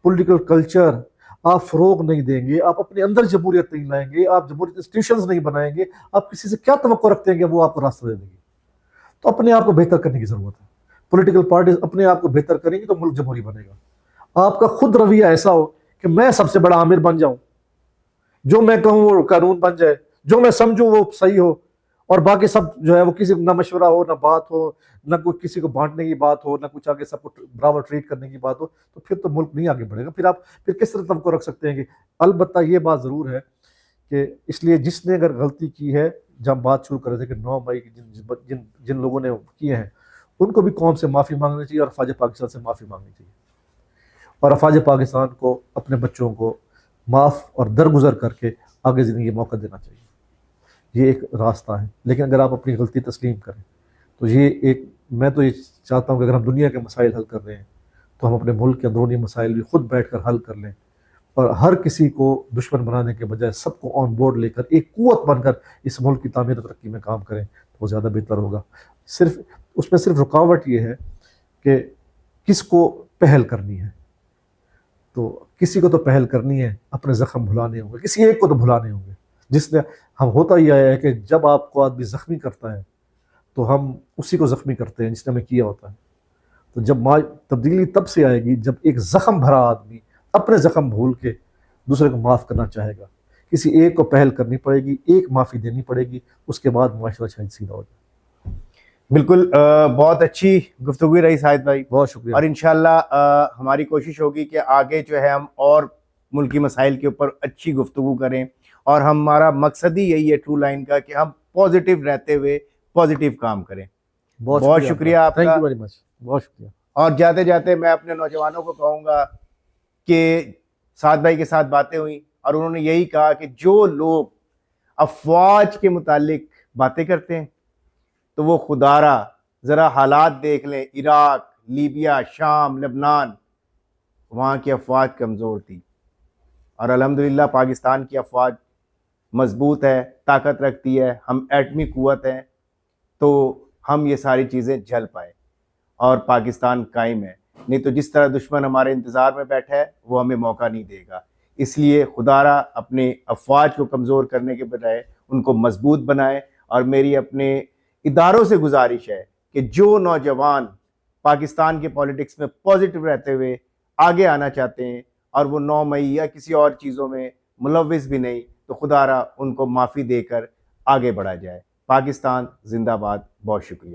پولیٹیکل کلچر آپ فروغ نہیں دیں گے، آپ اپنے اندر جمہوریت نہیں لائیں گے، آپ جمہوری انسٹیٹیوشنز نہیں بنائیں گے، آپ کسی سے کیا توقع رکھتے ہیں کہ وہ آپ کو راستہ دے دیں گے؟ تو اپنے آپ کو بہتر کرنے کی ضرورت ہے. پولیٹیکل پارٹیز اپنے آپ کو بہتر کریں گی تو ملک جمہوری بنے گا. آپ کا خود رویہ ایسا ہو کہ میں سب سے بڑا عامر بن جاؤں، جو میں کہوں وہ قانون بن جائے، جو میں سمجھوں وہ صحیح ہو، اور باقی سب جو ہے وہ کسی نہ مشورہ ہو نہ بات ہو نہ کوئی کسی کو بانٹنے کی بات ہو نہ کچھ آگے سب کو برابر ٹریٹ کرنے کی بات ہو، تو پھر تو ملک نہیں آگے بڑھے گا. پھر کس طرح توقع رکھ سکتے ہیں کہ البتہ یہ بات ضرور ہے کہ اس لیے جس نے اگر غلطی کی ہے، جب ہم بات شروع کر رہے تھے کہ 9 مئی کی جن لوگوں نے کیے ہیں ان کو بھی قوم سے معافی مانگنی چاہیے اور افواج پاکستان سے معافی مانگنی چاہیے، اور افواج پاکستان کو اپنے بچوں کو معاف اور درگزر کر کے آگے زندگی موقع دینا چاہیے. یہ ایک راستہ ہے. لیکن اگر آپ اپنی غلطی تسلیم کریں تو میں تو یہ چاہتا ہوں کہ اگر ہم دنیا کے مسائل حل کر رہے ہیں تو ہم اپنے ملک کے اندرونی مسائل بھی خود بیٹھ کر حل کر لیں، اور ہر کسی کو دشمن بنانے کے بجائے سب کو آن بورڈ لے کر ایک قوت بن کر اس ملک کی تعمیر و ترقی میں کام کریں تو وہ زیادہ بہتر ہوگا. اس میں صرف رکاوٹ یہ ہے کہ کس کو پہل کرنی ہے. تو کسی کو تو پہل کرنی ہے، اپنے زخم بھلانے ہوں گے، کسی ایک کو تو بھلانے ہوں گے. جس نے ہوتا یہ آیا ہے کہ جب آپ کو آدمی زخمی کرتا ہے تو ہم اسی کو زخمی کرتے ہیں جس نے ہمیں کیا ہوتا ہے. تو جب تبدیلی تب سے آئے گی جب ایک زخم بھرا آدمی اپنے زخم بھول کے دوسرے کو معاف کرنا چاہے گا. کسی ایک کو پہل کرنی پڑے گی، ایک معافی دینی پڑے گی، اس کے بعد معاشرہ شاید سیدھا ہو جائے. بالکل بہت اچھی گفتگو رہی ساجد بھائی، بہت شکریہ. اور انشاءاللہ ہماری کوشش ہوگی کہ آگے جو ہے ہم اور ملکی مسائل کے اوپر اچھی گفتگو کریں، اور ہمارا مقصد ہی یہی ہے ٹرو لائن کا کہ ہم پازیٹیو رہتے ہوئے پازیٹیو کام کریں. بہت شکریہ آپ کا. Thank you very much. بہت شکریہ. اور جاتے جاتے میں اپنے نوجوانوں کو کہوں گا کہ سعد بھائی کے ساتھ باتیں ہوئیں اور انہوں نے یہی کہا کہ جو لوگ افواج کے متعلق باتیں کرتے ہیں تو وہ خدا را ذرا حالات دیکھ لیں. عراق، لیبیا، شام، لبنان، وہاں کی افواج کمزور تھی، اور الحمدللہ پاکستان کی افواج مضبوط ہے، طاقت رکھتی ہے، ہم ایٹمی قوت ہیں، تو ہم یہ ساری چیزیں جھل پائے اور پاکستان قائم ہے. نہیں تو جس طرح دشمن ہمارے انتظار میں بیٹھا ہے وہ ہمیں موقع نہیں دے گا. اس لیے خدا را اپنے افواج کو کمزور کرنے کے بجائے ان کو مضبوط بنائے. اور میری اپنے اداروں سے گزارش ہے کہ جو نوجوان پاکستان کے پولیٹکس میں پازیٹیو رہتے ہوئے آگے آنا چاہتے ہیں اور وہ 9 مئی یا کسی اور چیزوں میں ملوث بھی نہیں، تو خدا را ان کو معافی دے کر آگے بڑھا جائے. پاکستان زندہ باد. بہت شکریہ.